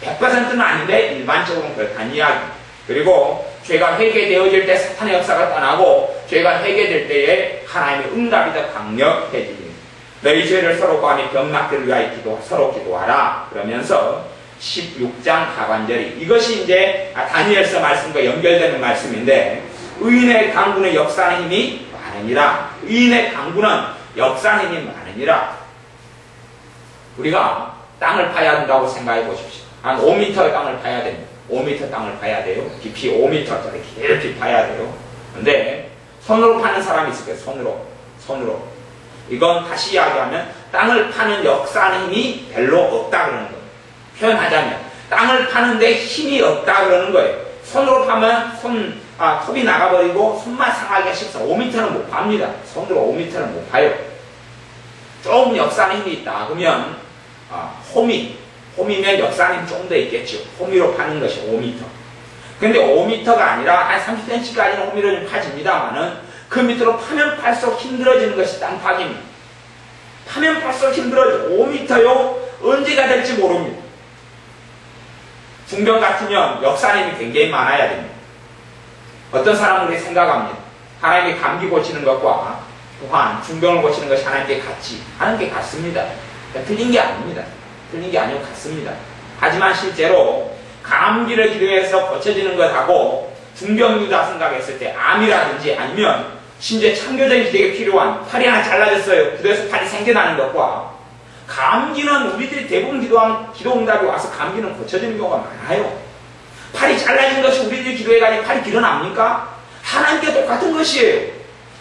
100%는 아닌데 일반적으로는 그렇다는 이야기. 그리고 죄가 회개되어질 때 사탄의 역사가 떠나고 죄가 회개될 때에 하나님의 응답이 더 강력해집니다. 너희 죄를 서로 구하며 병 낫기를 위하여 서로 기도하라. 그러면서 16장 하반절이 이것이 이제 다니엘서 말씀과 연결되는 말씀인데 의인의 강구는 역사하는 힘이 많으니라. 의인의 강구는 역사하는 힘이 많으니라. 우리가 땅을 파야 된다고 생각해 보십시오. 한 5m 땅을 파야 됩니다. 5m 땅을 파야 돼요. 깊이 5m짜리 깊이 파야 돼요. 근데 손으로 파는 사람이 있을 거예요. 손으로. 이건 다시 이야기하면 땅을 파는 역사하는 힘이 별로 없다 그러는 거예요. 표현하자면 땅을 파는데 힘이 없다 그러는 거예요. 손으로 파면 톱이 나가버리고 손만 상하기가 쉽서 5m는 못 팝니다. 손으로 5m는 못 파요. 조금 역사하는 힘이 있다. 그러면 호미면 역사하는 힘이 좀 더 있겠죠. 호미로 파는 것이 5m. 근데 5m가 아니라 한 30cm까지는 호미로 좀 파집니다만은 그 밑으로 파면 팔수록 힘들어지는 것이 땅 파기입니다. 파면 팔수록 힘들어져. 5m요? 언제가 될지 모릅니다. 중병 같으면 역사하는 힘이 굉장히 많아야 됩니다. 어떤 사람은 그렇게 생각합니다. 하나님이 감기 고치는 것과 또한 중병을 고치는 것이 하나님께 같지. 하는 게 같습니다. 틀린 게 아닙니다. 틀린 게 아니고 같습니다. 하지만 실제로 감기를 기도해서 고쳐지는 것하고 중병이다 생각했을 때 암이라든지 아니면 심지어 창조적인 기도가 필요한 팔이 하나 잘라졌어요. 기도해서 팔이 생겨나는 것과 감기는 우리들이 대부분 기도하면 기도 응답이 와서 감기는 고쳐지는 경우가 많아요. 팔이 잘라진 것이 우리들이 기도해가지고 팔이 길어납니까? 하나님께 똑같은 것이에요.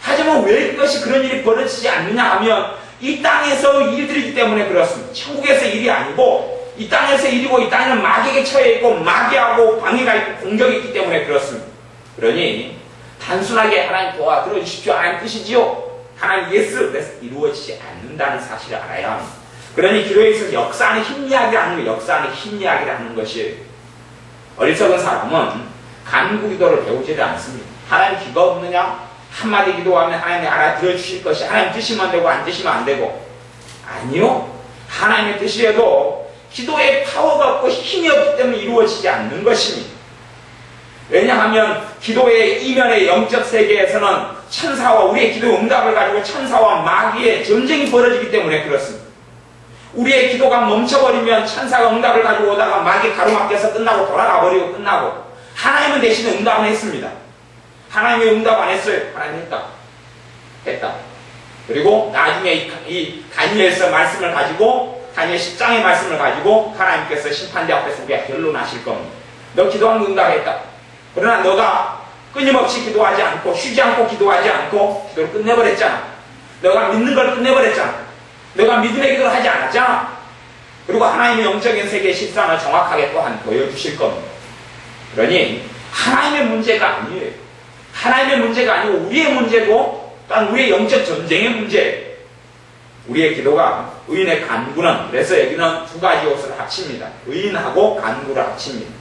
하지만 왜 그것이 그런 일이 벌어지지 않느냐 하면 이 땅에서 일들이기 때문에 그렇습니다. 천국에서 일이 아니고 이 땅에서 일이고 이 땅에는 마귀에게 처해 있고 마귀하고 방해가 있고 공격이 있기 때문에 그렇습니다. 그러니 단순하게 하나님 도와 들어주십시오. 하나님 뜻이지요. 하나님 예스 그래서 이루어지지 않는다는 사실을 알아야 합니다. 그러니 기도에 있어서 역사하는 힘 이야기를 하는 거, 역사하는 힘 이야기를 하는 것이에요. 어리석은 사람은 간구 기도를 배우지를 않습니다. 하나님 기가 없느냐? 한마디 기도하면 하나님이 알아들어 주실 것이 하나님 뜻이면 되고 안 뜻이면 안 되고 아니요. 하나님의 뜻이라도 기도에 파워가 없고 힘이 없기 때문에 이루어지지 않는 것입니다. 왜냐하면 기도의 이면의 영적 세계에서는 천사와 우리의 기도 응답을 가지고 천사와 마귀의 전쟁이 벌어지기 때문에 그렇습니다. 우리의 기도가 멈춰버리면 천사가 응답을 가지고 오다가 마귀 가로막혀서 끝나고 돌아가 버리고 끝나고 하나님은 대신에 응답은 했습니다. 하나님이 응답 안 했어요. 하나님 했다. 그리고 나중에 이 다니엘서 말씀을 가지고 다니엘 10장의 말씀을 가지고 하나님께서 심판대 앞에서 우리가 결론하실 겁니다. 너 기도한 거 응답했다. 그러나 너가 끊임없이 기도하지 않고 쉬지 않고 기도하지 않고 기도를 끝내버렸잖아. 너가 믿는 걸 끝내버렸잖아. 너가 믿음의 기도를 하지 않았잖아. 그리고 하나님의 영적인 세계의 실상을 정확하게 또한 보여주실 겁니다. 그러니 하나님의 문제가 아니에요. 하나님의 문제가 아니고 우리의 문제고 또한 우리의 영적 전쟁의 문제예요. 우리의 기도가 의인의 간구는, 그래서 여기는 두 가지 옷을 합칩니다. 의인하고 간구를 합칩니다.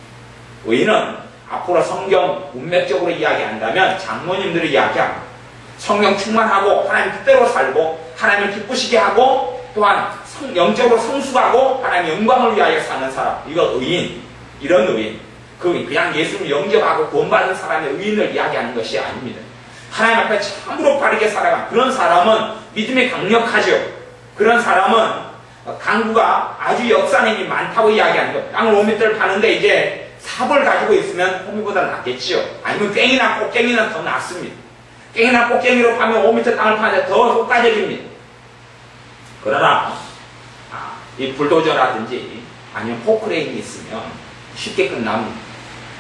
의인은 앞으로 성경 문맥적으로 이야기한다면 장로님들이 이야기합니다. 성경 충만하고 하나님 뜻대로 살고 하나님을 기쁘시게 하고 또한 영적으로 성숙하고 하나님의 영광을 위하여 사는 사람, 이거 의인, 이런 의인, 그냥 예수를 영접하고 구원받은 사람의 의인을 이야기하는 것이 아닙니다. 하나님 앞에 참으로 바르게 살아간 그런 사람은 믿음이 강력하죠. 그런 사람은 강구가 아주 역사님이 많다고 이야기하는 것. 땅을 5m를 파는데 이제 삽을 가지고 있으면 호미보다 낫겠지요. 아니면 깽이나 꽃갱이는 더 낫습니다. 깽이나 꽃갱이로 파면 5m 땅을 파는데 더 효과적입니다. 그러나 이 불도저라든지 아니면 포크레인이 있으면 쉽게 끝납니다.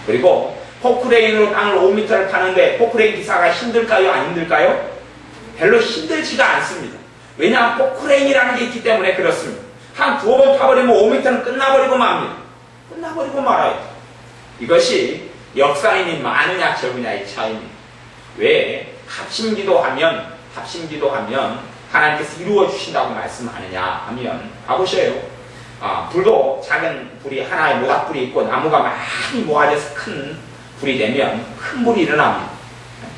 그리고 포크레인으로 땅을 5m를 파는데 포크레인 기사가 힘들까요? 안 힘들까요? 별로 힘들지가 않습니다. 왜냐하면 포크레인이라는 게 있기 때문에 그렇습니다. 한 두어 번 파버리면 5m는 끝나버리고 맙니다. 끝나버리고 말아요. 이것이 역사인이 많으냐 적으냐의 차이입니다. 왜 합심기도하면 하나님께서 이루어 주신다고 말씀하느냐 하면 봐보셔요. 불도 작은 불이 하나의 모닥불이 있고 나무가 많이 모아져서 큰 불이 되면 큰 불이 일어납니다.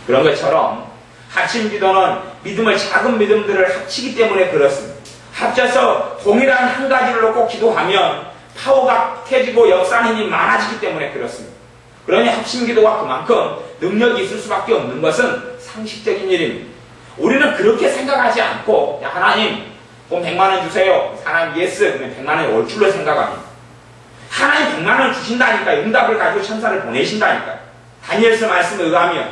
그런 것처럼 합심기도는 믿음을 작은 믿음들을 합치기 때문에 그렇습니다. 합쳐서 동일한 한 가지를 놓고 기도하면 파워가 켜지고 역사는 힘이 많아지기 때문에 그렇습니다. 그러니 합심기도가 그만큼 능력이 있을 수밖에 없는 것은 상식적인 일입니다. 우리는 그렇게 생각하지 않고 하나님 돈 100만원 주세요. 하나님 예스 그러면 100만원이 올 줄로 생각합니다. 하나님 100만원을 주신다니까 응답을 가지고 천사를 보내신다니까 다니엘서 말씀에 의하면.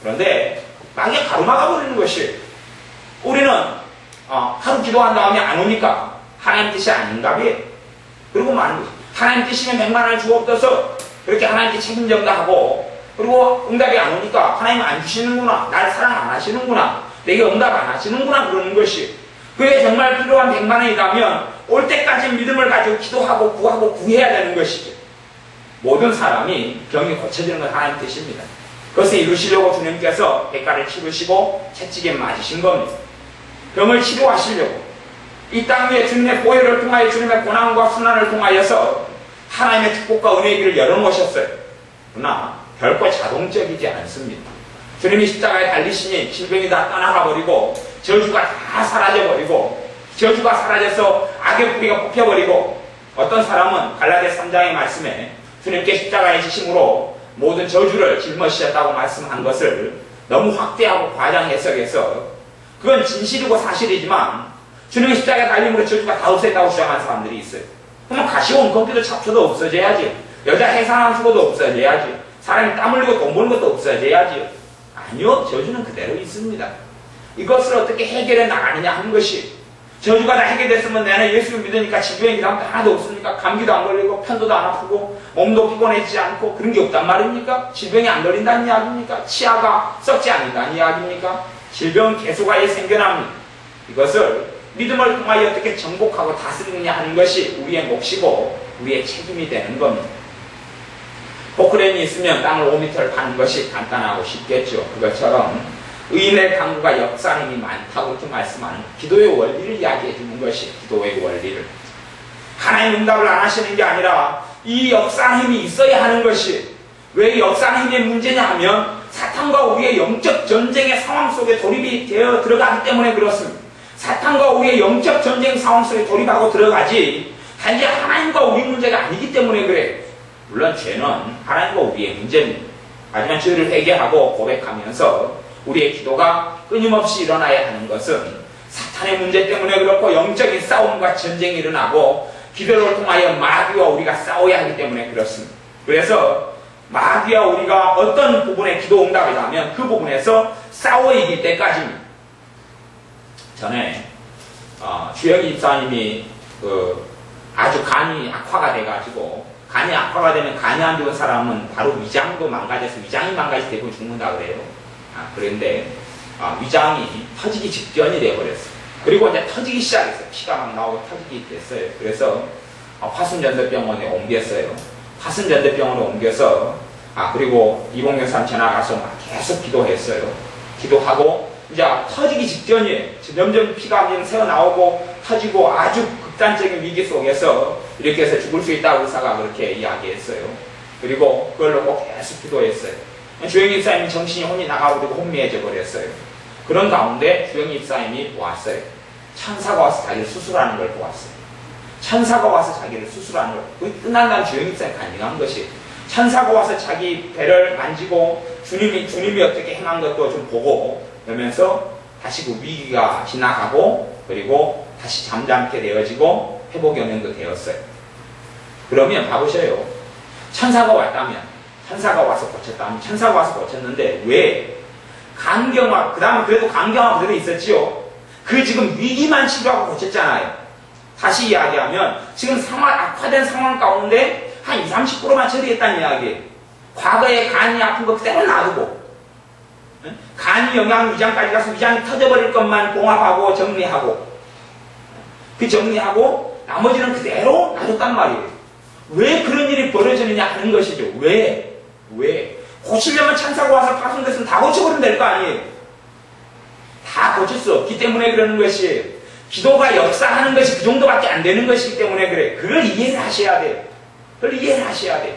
그런데 막에 가로막아 버리는 것이에요. 우리는 하루 기도한 다음에 안 오니까 하나님 뜻이 아닌가 봐요. 그리고 많은 거죠. 하나님 뜻이면 100만원을 주옵소서 그렇게 하나님께 책임전다 하고 그리고 응답이 안 오니까 하나님 안 주시는구나, 날 사랑 안 하시는구나, 내게 응답 안 하시는구나 그러는 것이. 그게 정말 필요한 100만원이라면 올 때까지 믿음을 가지고 기도하고 구하고 구해야 되는 것이죠. 모든 사람이 병이 고쳐지는 건 하나님 뜻입니다. 그것을 이루시려고 주님께서 백가를 치르시고 채찍에 맞으신 겁니다. 병을 치료하시려고 이 땅 위에 주님의 보혈을 통하여 주님의 고난과 순환을 통하여서 하나님의 축복과 은혜의 길을 열어놓으셨어요. 그러나 결코 자동적이지 않습니다. 주님이 십자가에 달리시니 질병이 다 떠나가버리고 저주가 다 사라져버리고 저주가 사라져서 악의 뿌리가 뽑혀버리고 어떤 사람은 갈라디아 3장의 말씀에 주님께 십자가에 지심으로 모든 저주를 짊어지셨다고 말씀한 것을 너무 확대하고 과장 해석해서 그건 진실이고 사실이지만 주님의 십자가에 달림으로 저주가 다 없어졌다고 주장하는 사람들이 있어요. 그러면 가시온 검기도 잡초도 없어져야지. 여자 해산한 수고도 없어져야지. 사람이 땀 흘리고 돈 버는 것도 없어져야지. 아니요, 저주는 그대로 있습니다. 이것을 어떻게 해결해 나가느냐 하는 것이, 저주가 다 해결됐으면 나는 예수를 믿으니까 질병이 그 다음부터 하나도 없습니까? 감기도 안 걸리고 편도도 안 아프고 몸도 피곤해지지 않고 그런 게 없단 말입니까? 질병이 안 걸린다는 이야기입니까? 치아가 썩지 않는다는 이야기입니까? 질병은 계속하여 생겨납니다. 이것을 믿음을 통하여 어떻게 정복하고 다스리느냐 하는 것이 우리의 몫이고 우리의 책임이 되는 겁니다. 포크레인이 있으면 땅을 5m를 파는 것이 간단하고 쉽겠죠. 그것처럼 의인의 강구가 역사 힘이 많다고 이렇게 말씀하는 기도의 원리를 이야기해 주는 것이 기도의 원리를. 하나님 응답을 안 하시는 게 아니라 이 역사 힘이 있어야 하는 것이. 왜 역사 힘의 문제냐 하면 사탄과 우리의 영적 전쟁의 상황 속에 돌입이 되어 들어가기 때문에 그렇습니다. 사탄과 우리의 영적 전쟁 상황 속에 돌입하고 들어가지 단지 하나님과 우리 문제가 아니기 때문에 그래요. 물론 죄는 하나님과 우리의 문제입니다. 하지만 죄를 회개하고 고백하면서 우리의 기도가 끊임없이 일어나야 하는 것은 사탄의 문제 때문에 그렇고 영적인 싸움과 전쟁이 일어나고 기도를 통하여 마귀와 우리가 싸워야 하기 때문에 그렇습니다. 그래서 마귀와 우리가 어떤 부분에 기도 응답이 나면 그 부분에서 싸워 이길 때까지입니다. 전에 주영희 집사님이 아주 간이 악화가 돼가지고, 간이 악화가 되면 간이 안 좋은 사람은 바로 위장도 망가져서 위장이 망가져서 대부분 죽는다 그래요. 그런데 위장이 터지기 직전이 돼버렸어요. 그리고 이제 터지기 시작했어요. 피가 막 나오고 터지기 됐어요. 그래서 화순전도병원에 옮겼어요. 화순전도병원에 옮겨서 그리고 이봉교사님 전화 가서 막 계속 기도했어요. 기도하고 이제 터지기 직전이에요. 점점 피가 새어나오고 터지고 아주 극단적인 위기 속에서 이렇게 해서 죽을 수 있다고 의사가 그렇게 이야기했어요. 그리고 그걸로 꼭 계속 기도했어요. 주영희 집사님이 정신이 혼이 나가버리고 혼미해져 버렸어요. 그런 가운데 주영희 집사님이 보았어요. 천사가 와서 자기를 수술하는 걸 보았어요. 천사가 와서 자기를 수술하는 걸. 그게 끝난 다음 주영희 집사님이 가능한 것이 천사가 와서 자기 배를 만지고 주님이 어떻게 행한 것도 좀 보고 그러면서 다시 그 위기가 지나가고 그리고 다시 잠잠게 되어지고 회복이 어느 정도 되었어요. 그러면 봐보셔요. 천사가 왔다면, 천사가 와서 고쳤다면, 천사가 와서 고쳤는데 왜 간경화, 그 다음에 그래도 간경화 그대로 있었지요. 그 지금 위기만 치료하고 고쳤잖아요. 다시 이야기하면 지금 악화된 상황 가운데 한 20, 30%만 처리했다는 이야기예요. 과거에 간이 아픈 거 그대로 놔두고 간이 영양 위장까지 가서 위장이 터져버릴 것만 봉합하고 정리하고 그 정리하고 나머지는 그대로 놔뒀단 말이에요. 왜 그런 일이 벌어지느냐 하는 것이죠. 왜? 고치려면 천사가 와서 파손됐으면 다 고쳐버리면 될 거 아니에요. 다 고칠 수 없기 때문에 그러는 것이에요. 기도가 역사하는 것이 그 정도밖에 안 되는 것이기 때문에 그래. 그걸 이해를 하셔야 돼요. 그걸 이해를 하셔야 돼요.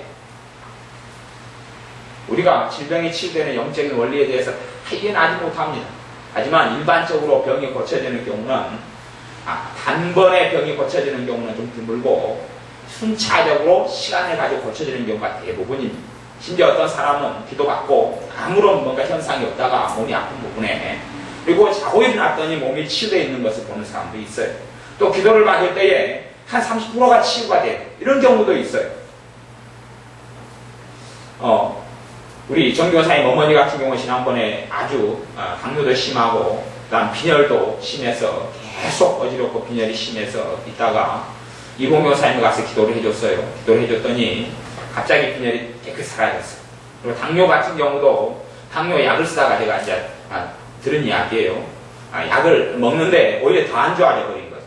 우리가 질병이 치유되는 영적인 원리에 대해서 다 이해는 아직 못합니다. 하지만 일반적으로 병이 고쳐지는 경우는 단번에 병이 고쳐지는 경우는 좀 드물고 순차적으로 시간을 가지고 고쳐지는 경우가 대부분입니다. 심지어 어떤 사람은 기도받고 아무런 뭔가 현상이 없다가 몸이 아픈 부분에 그리고 자고 일어났더니 몸이 치유되어 있는 것을 보는 사람도 있어요. 또 기도를 받을 때에 한 30%가 치유가 돼요. 이런 경우도 있어요. 우리 정교사님 어머니 같은 경우는 지난번에 아주 당뇨도 심하고 그다음 빈혈도 심해서 계속 어지럽고 빈혈이 심해서 있다가 이봉교사님이 가서 기도를 해줬어요. 기도를 해줬더니 갑자기 빈혈이 깨끗이 사라졌어요. 그리고 당뇨 같은 경우도 당뇨 약을 쓰다가 제가 이제 들은 이야기예요. 약을 먹는데 오히려 더 안 좋아져 버린 거죠.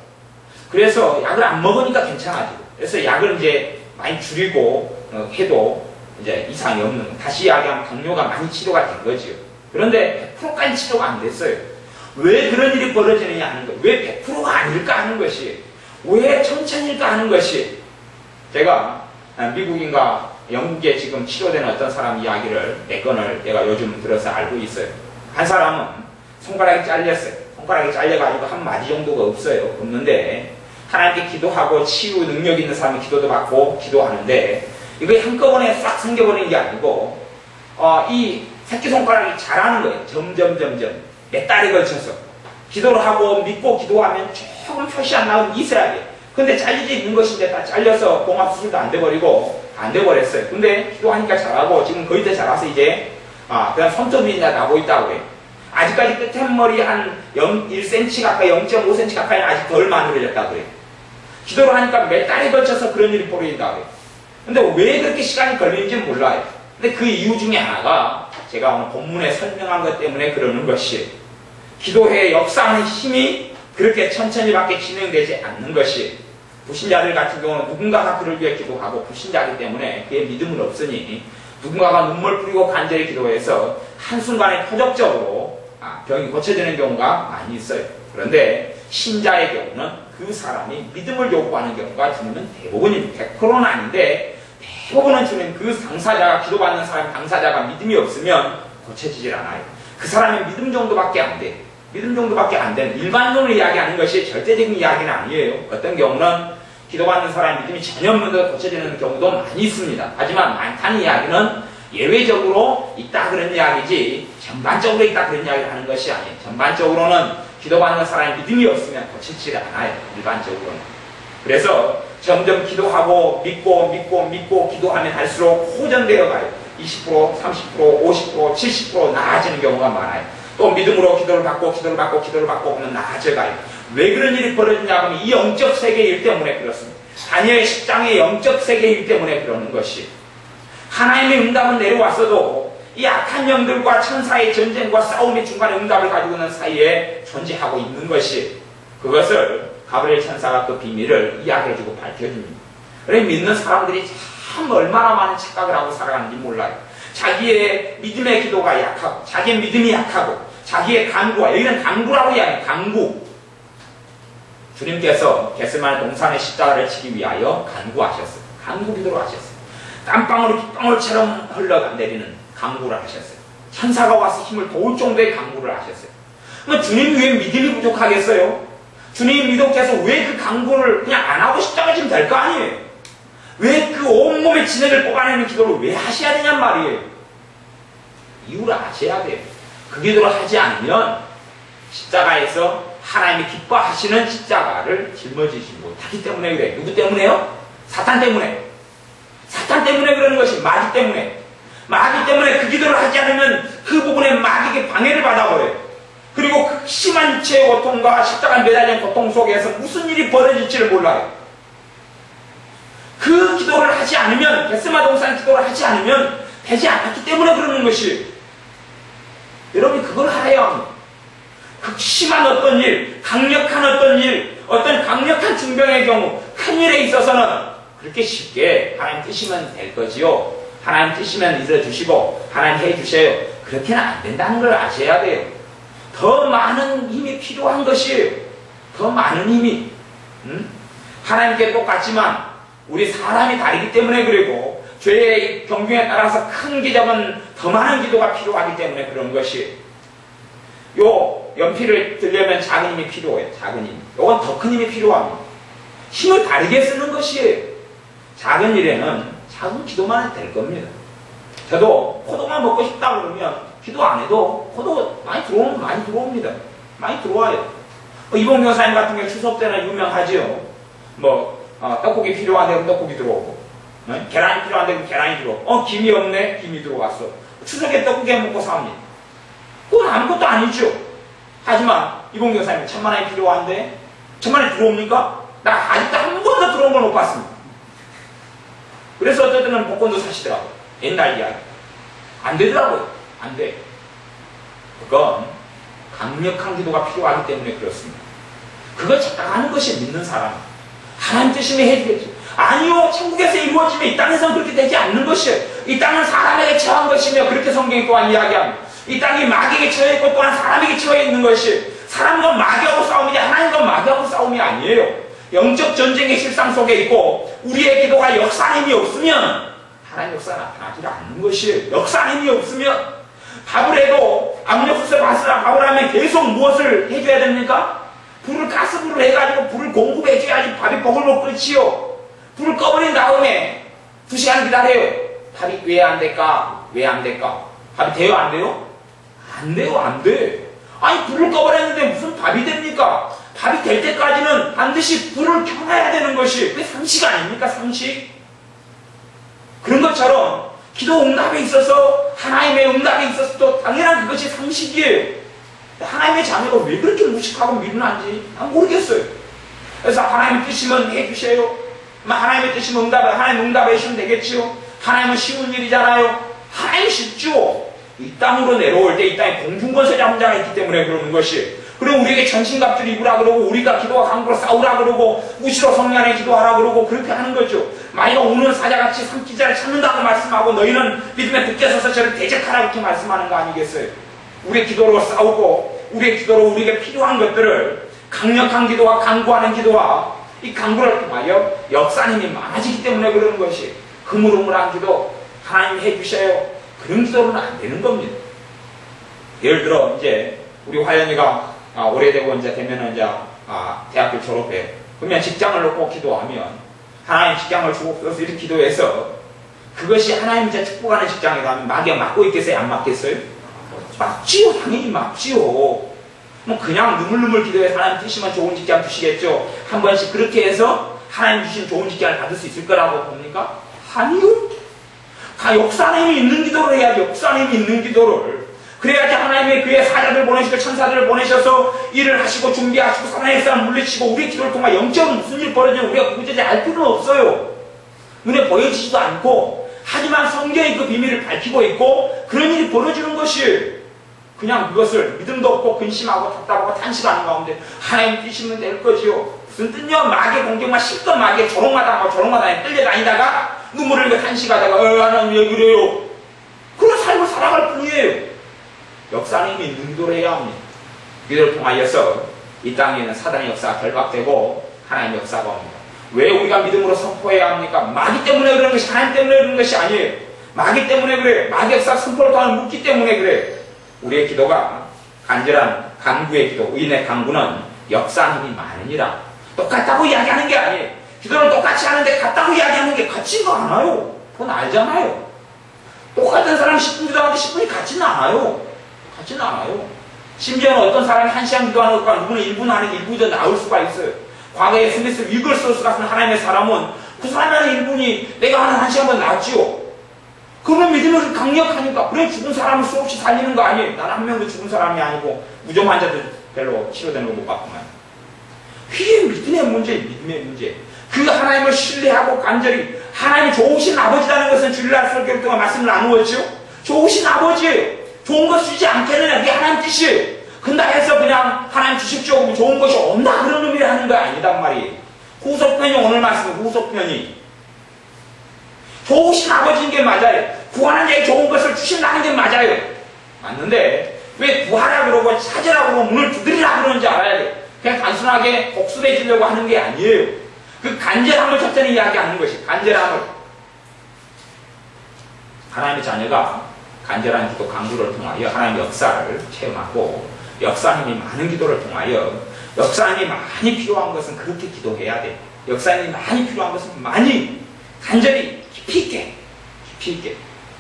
그래서 약을 안 먹으니까 괜찮아지고 그래서 약을 이제 많이 줄이고 해도 이제 이상이 없는 거. 다시 이야기하면 당뇨가 많이 치료가 된 거죠. 그런데 100%까지 치료가 안 됐어요. 왜 그런 일이 벌어지느냐 하는 거예요. 왜 100%가 아닐까 하는 것이 왜 천천일까 하는 것이 제가 미국인가 영국에 지금 치료되는 어떤 사람 이야기를 몇 건을 내가 요즘 들어서 알고 있어요. 한 사람은 손가락이 잘렸어요. 손가락이 잘려가지고 한 마디 정도가 없어요. 없는데 하나님께 기도하고 치유 능력 있는 사람은 기도도 받고 기도하는데 이거 한꺼번에 싹 생겨버리는 게 아니고 이 새끼손가락이 자라는 거예요. 점점 몇 달에 걸쳐서 기도를 하고 믿고 기도하면 조금 표시 안 나오면 있어야 돼요. 근데 잘려져 있는 것인데 다 잘려서 봉합수술도 안 돼버리고 안 돼버렸어요. 근데 기도하니까 잘하고 지금 거의 다 자라서 이제 그냥 손톱이나 나고 있다고 해요. 아직까지 끝머리 한 1cm 가까이 0.5cm 가까이 아직 덜 만들어졌다고 그래요. 기도를 하니까 몇 달에 걸쳐서 그런 일이 벌어진다고 해요. 근데 왜 그렇게 시간이 걸리는지는 몰라요. 근데 그 이유 중에 하나가 제가 오늘 본문에 설명한 것 때문에 그러는 것이 기도의 역사하는 힘이 그렇게 천천히밖에 진행되지 않는 것이 불신자들 같은 경우는 누군가가 그를 위해 기도하고 불신자이기 때문에 그의 믿음은 없으니 누군가가 눈물 뿌리고 간절히 기도해서 한순간에 표적적으로 병이 고쳐지는 경우가 많이 있어요. 그런데 신자의 경우는 그 사람이 믿음을 요구하는 경우가 주님은 대부분입니다. 100%는 아닌데 대부분은 주님 그 당사자가 기도받는 사람 당사자가 믿음이 없으면 고쳐지질 않아요. 그 사람의 믿음 정도밖에 안 돼. 믿음 정도밖에 안 되는 일반론을 이야기하는 것이 절대적인 이야기는 아니에요. 어떤 경우는 기도받는 사람의 믿음이 전혀 없는데도 고쳐지는 경우도 많이 있습니다. 하지만 많다는 이야기는 예외적으로 있다 그런 이야기지 전반적으로 있다 그런 이야기를 하는 것이 아니에요. 전반적으로는 기도받는 사람의 믿음이 없으면 고치지 않아요. 일반적으로는. 그래서 점점 기도하고 믿고 기도하면 할수록 호전되어 가요. 20%, 30%, 50%, 70% 나아지는 경우가 많아요. 또 믿음으로 기도를 받고 하면 나아져가요. 왜 그런 일이 벌어지냐 하면 이 영적 세계일 때문에 그렇습니다. 다니엘 10장의 영적 세계일 때문에 그러는 것이 하나님의 응답은 내려왔어도 이 악한 영들과 천사의 전쟁과 싸움의 중간에 응답을 가지고 있는 사이에 존재하고 있는 것이 그것을 가브리엘 천사가 그 비밀을 이야기해주고 밝혀줍니다. 그래서 믿는 사람들이 참 얼마나 많은 착각을 하고 살아가는지 몰라요. 자기의 믿음의 기도가 약하고 자기의 믿음이 약하고 자기의 간구와 여기는 간구라고 이야기해요. 간구. 주님께서 겟세마네 동산의 십자가를 치기 위하여 간구하셨어요. 간구 기도를 하셨어요. 땀방울이 빗방울처럼 흘러내리는 간구를 하셨어요. 천사가 와서 힘을 도울 정도의 간구를 하셨어요. 그러니까 주님 왜 믿음이 부족하겠어요? 주님 믿음께서 왜 그 간구를 그냥 안 하고 십자가 지면 될 거 아니에요? 왜 그 온몸의 진액을 뽑아내는 기도를 왜 하셔야 되냔 말이에요? 이유를 아셔야 돼요. 그 기도를 하지 않으면 십자가에서 하나님이 기뻐하시는 십자가를 짊어지지 못하기 때문에 그래. 누구 때문에요? 사탄 때문에. 사탄 때문에 그러는 것이 마귀 때문에. 마귀 때문에 그 기도를 하지 않으면 그 부분에 마귀에게 방해를 받아버려요. 그리고 그 심한 육체의 고통과 십자가에 매달린 고통 속에서 무슨 일이 벌어질지를 몰라요. 그 기도를 하지 않으면, 겟세마네 동산 기도를 하지 않으면 되지 않았기 때문에 그러는 것이. 여러분이 그걸 알아야 합니다. 극심한 어떤 일, 강력한 어떤 일, 어떤 강력한 중병의 경우, 큰 일에 있어서는 그렇게 쉽게 하나님 뜻이면 될 거지요. 하나님 뜻이면 이뤄주시고 하나님 해주세요. 그렇게는 안 된다는 걸 아셔야 돼요. 더 많은 힘이 필요한 것이에요. 더 많은 힘이. 하나님께 똑같지만 우리 사람이 다르기 때문에 그리고 죄의 경중에 따라서 큰 기적은 더 많은 기도가 필요하기 때문에 그런 것이. 요 연필을 들려면 작은 힘이 필요해요. 작은 힘. 요건 더 큰 힘이 필요합니다. 힘을 다르게 쓰는 것이에요. 작은 일에는 작은 기도만 해도 될 겁니다. 저도 포도만 먹고 싶다 그러면 기도 안 해도 포도 많이 들어옵니다. 많이 들어와요. 이봉 여사님 같은 경우 추석 때는 유명하지요. 떡국이 필요한데 그럼 떡국이 들어오고, 계란이 필요한데 그럼 계란이 들어오고, 김이 없네? 김이 들어왔어. 추석에 떡국이 먹고 삽니다. 그건 아무것도 아니죠. 하지만 이봉 여사님 1000만원이 필요한데 1000만원이 들어옵니까? 나 아직도 한 번도 들어온 걸 못 봤습니다. 그래서 어떨 때는 복권도 사시더라고요. 옛날 이야기. 안 되더라고요. 안 돼. 그건 강력한 기도가 필요하기 때문에 그렇습니다. 그걸 착각하는 것이 믿는 사람. 하나님 뜻이면 해주겠죠. 아니요, 천국에서 이루어지면 이 땅에서는 그렇게 되지 않는 것이에요. 이 땅은 사람에게 처한 것이며 그렇게 성경이 또한 이야기합니다. 이 땅이 마귀에게 처해있고 또한 사람에게 처해있는 것이, 사람과 마귀하고 싸움이지 하나님과 마귀하고 싸움이 아니에요. 영적 전쟁의 실상 속에 있고 우리의 기도가 역사의 힘이 없으면 하나님 역사 나타나지 않는 것이에요. 역사의 힘이 없으면 밥을 해도 압력솥에 밥을 하면 계속 무엇을 해줘야 됩니까? 가스불을 해가지고 불을 공급해줘야지 밥이 보글보글 끓지요. 불을 꺼버린 다음에 2시간 기다려요. 밥이 왜 안 될까? 왜 안 될까? 밥이 돼요? 안 돼요? 안 돼요? 안 돼. 아니 불을 꺼버렸는데 무슨 밥이 됩니까? 밥이 될 때까지는 반드시 불을 켜놔야 되는 것이 그게 상식 아닙니까? 상식? 그런 것처럼 기도 응답에 있어서 하나님의 응답에 있어서 또 당연한 그것이 상식이에요. 하나님의 자녀가 왜 그렇게 무식하고 미련한지 난 모르겠어요. 그래서 하나님의 뜻이면 해주세요. 하나님의 뜻이면 하나님 응답해 주시면 되겠지요. 하나님은 쉬운 일이잖아요. 하나님 쉽죠. 이 땅으로 내려올 때 이 땅에 공중권세 잡자가 있기 때문에 그러는 것이. 그리고 우리에게 전신갑주를 입으라 그러고 우리가 기도와 강구로 싸우라 그러고 무시로 성령에 기도하라 그러고 그렇게 하는 거죠. 마귀가 우는 사자같이 삼키자를 찾는다고 말씀하고 너희는 믿음에 굳게 서서 저를 대적하라 그렇게 말씀하는 거 아니겠어요? 우리의 기도로 싸우고 우리의 기도로 우리에게 필요한 것들을 강력한 기도와 강구하는 기도와 이 강구를 통하여 역사님이 많아지기 때문에 그러는 것이. 흐물흐물한 기도 하나님 해주셔요. 그런 기도는 안 되는 겁니다. 예를 들어 이제 우리 화연이가 오래되고 이제 되면은 이제 대학교 졸업해. 그러면 직장을 놓고 기도하면 하나님 직장을 주고 그래서 이렇게 기도해서 그것이 하나님 이제 축복하는 직장이라면 마귀가 막고 있겠어요? 안 막겠어요? 막지요. 당연히 막지요. 뭐 그냥 누물누물 기도해서 하나님 주시면 좋은 직장 주시겠죠. 한 번씩 그렇게 해서 하나님 주신 좋은 직장을 받을 수 있을 거라고 봅니까? 아니요. 다 역사님이 있는 기도를 해야지. 역사님이 있는 기도를. 그래야지 하나님이 그의 사자들 보내시고 천사들을 보내셔서 일을 하시고 준비하시고 사나의 사람 물리치고 우리 기도를 통해 영적으로 무슨 일이 벌어지는지 우리가 도저히 알 필요는 없어요. 눈에 보여지지도 않고. 하지만 성경이 그 비밀을 밝히고 있고 그런 일이 벌어지는 것이 그냥 그것을 믿음도 없고 근심하고 답답하고 탄식하는 가운데 하나님 뛰시면 될 거지요. 무슨 뜻요? 마귀의 공격만 실컷 마귀의 조롱마다 끌려다니다가 눈물을 흘리고 탄식하다가 하나님 왜 그래요? 그런 삶을 살아갈 뿐이에요. 역사님이 있는 기도를 해야 합니다. 기도를 통하여서 이 땅에 있는 사단의 역사가 결박되고 하나님의 역사가 옵니다. 왜 우리가 믿음으로 선포해야 합니까? 마귀 때문에 그러는 것이 하나님 때문에 그러는 것이 아니에요. 마귀 때문에 그래. 마귀 역사 선포를 통하는 묻기 때문에 그래. 우리의 기도가 간절한 간구의 기도, 의인의 간구는 역사하는 힘이 많으니라. 똑같다고 이야기하는 게 아니에요. 기도를 똑같이 하는데 같다고 이야기하는 게 같지가 않아요. 그건 알잖아요. 똑같은 사람이 10분 기도하는데 10분이 같지는 않아요. 같지는 않아요. 심지어는 어떤 사람이 1시간 기도하는 것과 누구는 1분 안에 1분이 더 나올 수가 있어요. 과거에 스미스 위글소스 같은 하나님의 사람은 그 사람이 하는 1분이 내가 하는 1시간보다 낫지요. 그러면 믿음이 강력하니까. 그래 죽은 사람을 수없이 살리는 거 아니에요. 나는 한 명도 죽은 사람이 아니고 무좀 환자들 별로 치료되는 거 못 봤구만. 그게 믿음의 문제, 믿음의 문제. 그 하나님을 신뢰하고 간절히 하나님이 좋으신 아버지라는 것은 주일날 설교 동안 말씀을 나누었죠. 좋으신 아버지예요. 좋은 것 주지 않겠느냐. 그게 하나님 뜻이에요. 근다 해서 그냥 하나님 주십시오. 좋은 것이 온다 그런 의미를 하는 거 아니단 말이에요. 후속편이 오늘 말씀 후속편이 좋으신 아버지인 게 맞아요. 구하는 자에게 좋은 것을 주신다는 게 맞아요. 맞는데 왜 구하라 그러고 찾으라 그러고 문을 두드리라 그러는지 알아야 돼요. 그냥 단순하게 복수해주려고 하는 게 아니에요. 그 간절함을 첫째는 이야기하는 것이 간절함을. 하나님의 자녀가 간절한 기도 강구를 통하여 하나님의 역사를 체험하고 역사님이 많은 기도를 통하여 역사님이 많이 필요한 것은 그렇게 기도해야 돼. 역사님이 많이 필요한 것은 많이 간절히 깊이 있게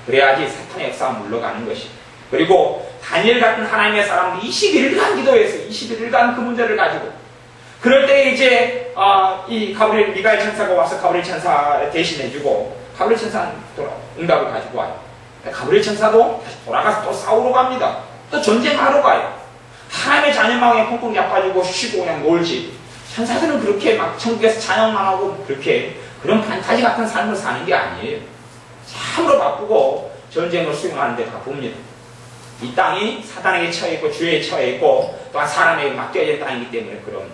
그래야지 사탄의 역사가 물러가는 것이. 그리고 다니엘 같은 하나님의 사람들이 21일간 기도해서 21일간 그 문제를 가지고 그럴 때 이제 이 가브리엘 미가엘 천사가 와서 가브리엘 천사 대신해주고 가브리엘 천사는 응답을 가지고 와요. 가브리엘 천사도 다시 돌아가서 또 싸우러 갑니다. 또 전쟁하러 가요. 하나님의 자녀망에 콩콩 잡아주고 쉬고 그냥 놀지. 천사들은 그렇게 막 천국에서 찬양만 하고 그렇게 그런 판타지 같은 삶을 사는 게 아니에요. 참으로 바쁘고 전쟁을 수행하는 데 바쁩니다. 이 땅이 사단에게 처해있고 주에 처해있고 또한 사람에게 맡겨진 땅이기 때문에 그런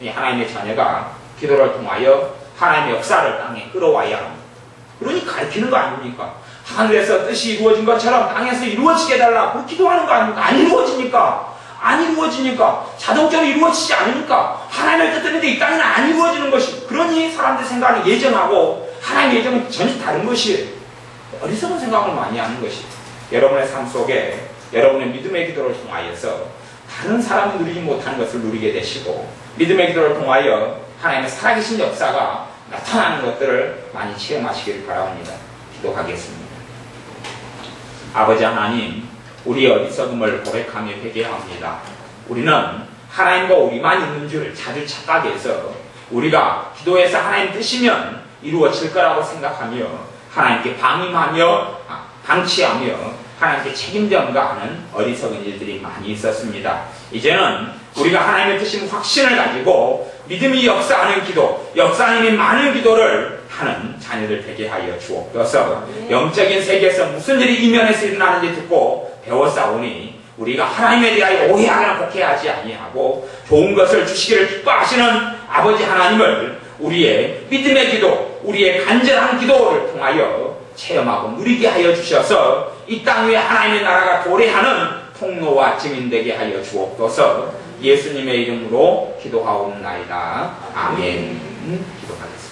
이 하나님의 자녀가 기도를 통하여 하나님의 역사를 땅에 끌어와야 합니다. 그러니 가르치는 거 아닙니까? 하늘에서 뜻이 이루어진 것처럼 땅에서 이루어지게 해달라고 기도하는 거 아닙니까? 안 이루어지니까. 안 이루어지니까. 자동적으로 이루어지지 않으니까. 하나님의 뜻대로 이 땅에는 안 이루어지는 것이. 그러니 사람들 생각하는 예정하고 하나님의 예정은 전혀 다른 것이에요. 어리석은 생각을 많이 하는 것이. 여러분의 삶 속에 여러분의 믿음의 기도를 통하여서 다른 사람이 누리지 못하는 것을 누리게 되시고 믿음의 기도를 통하여 하나님의 살아계신 역사가 나타나는 것들을 많이 체험하시길 바랍니다. 기도하겠습니다. 아버지 하나님, 우리의 어리석음을 고백하며 회개합니다. 우리는 하나님과 우리만 있는 줄 자주 착각해서 우리가 기도해서 하나님 뜻이면 이루어질 거라고 생각하며 하나님께 방치하며 하나님께 책임 전가하는 어리석은 일들이 많이 있었습니다. 이제는 우리가 하나님의 뜻인 확신을 가지고 믿음이 역사하는 기도, 역사님이 많은 기도를 하는 자녀들 되게 하여 주옵소서. 영적인 세계에서 무슨 일이 이면에서 일어나는지 듣고 배워싸우니 우리가 하나님에 대하여 오해하거나 곡해하지 아니하고 좋은 것을 주시기를 기뻐하시는 아버지 하나님을 우리의 믿음의 기도, 우리의 간절한 기도를 통하여 체험하고 누리게 하여 주셔서 이 땅 위에 하나님의 나라가 도래하는 통로와 증인되게 하여 주옵소서. 예수님의 이름으로 기도하옵나이다. 아멘. 기도하겠습니다.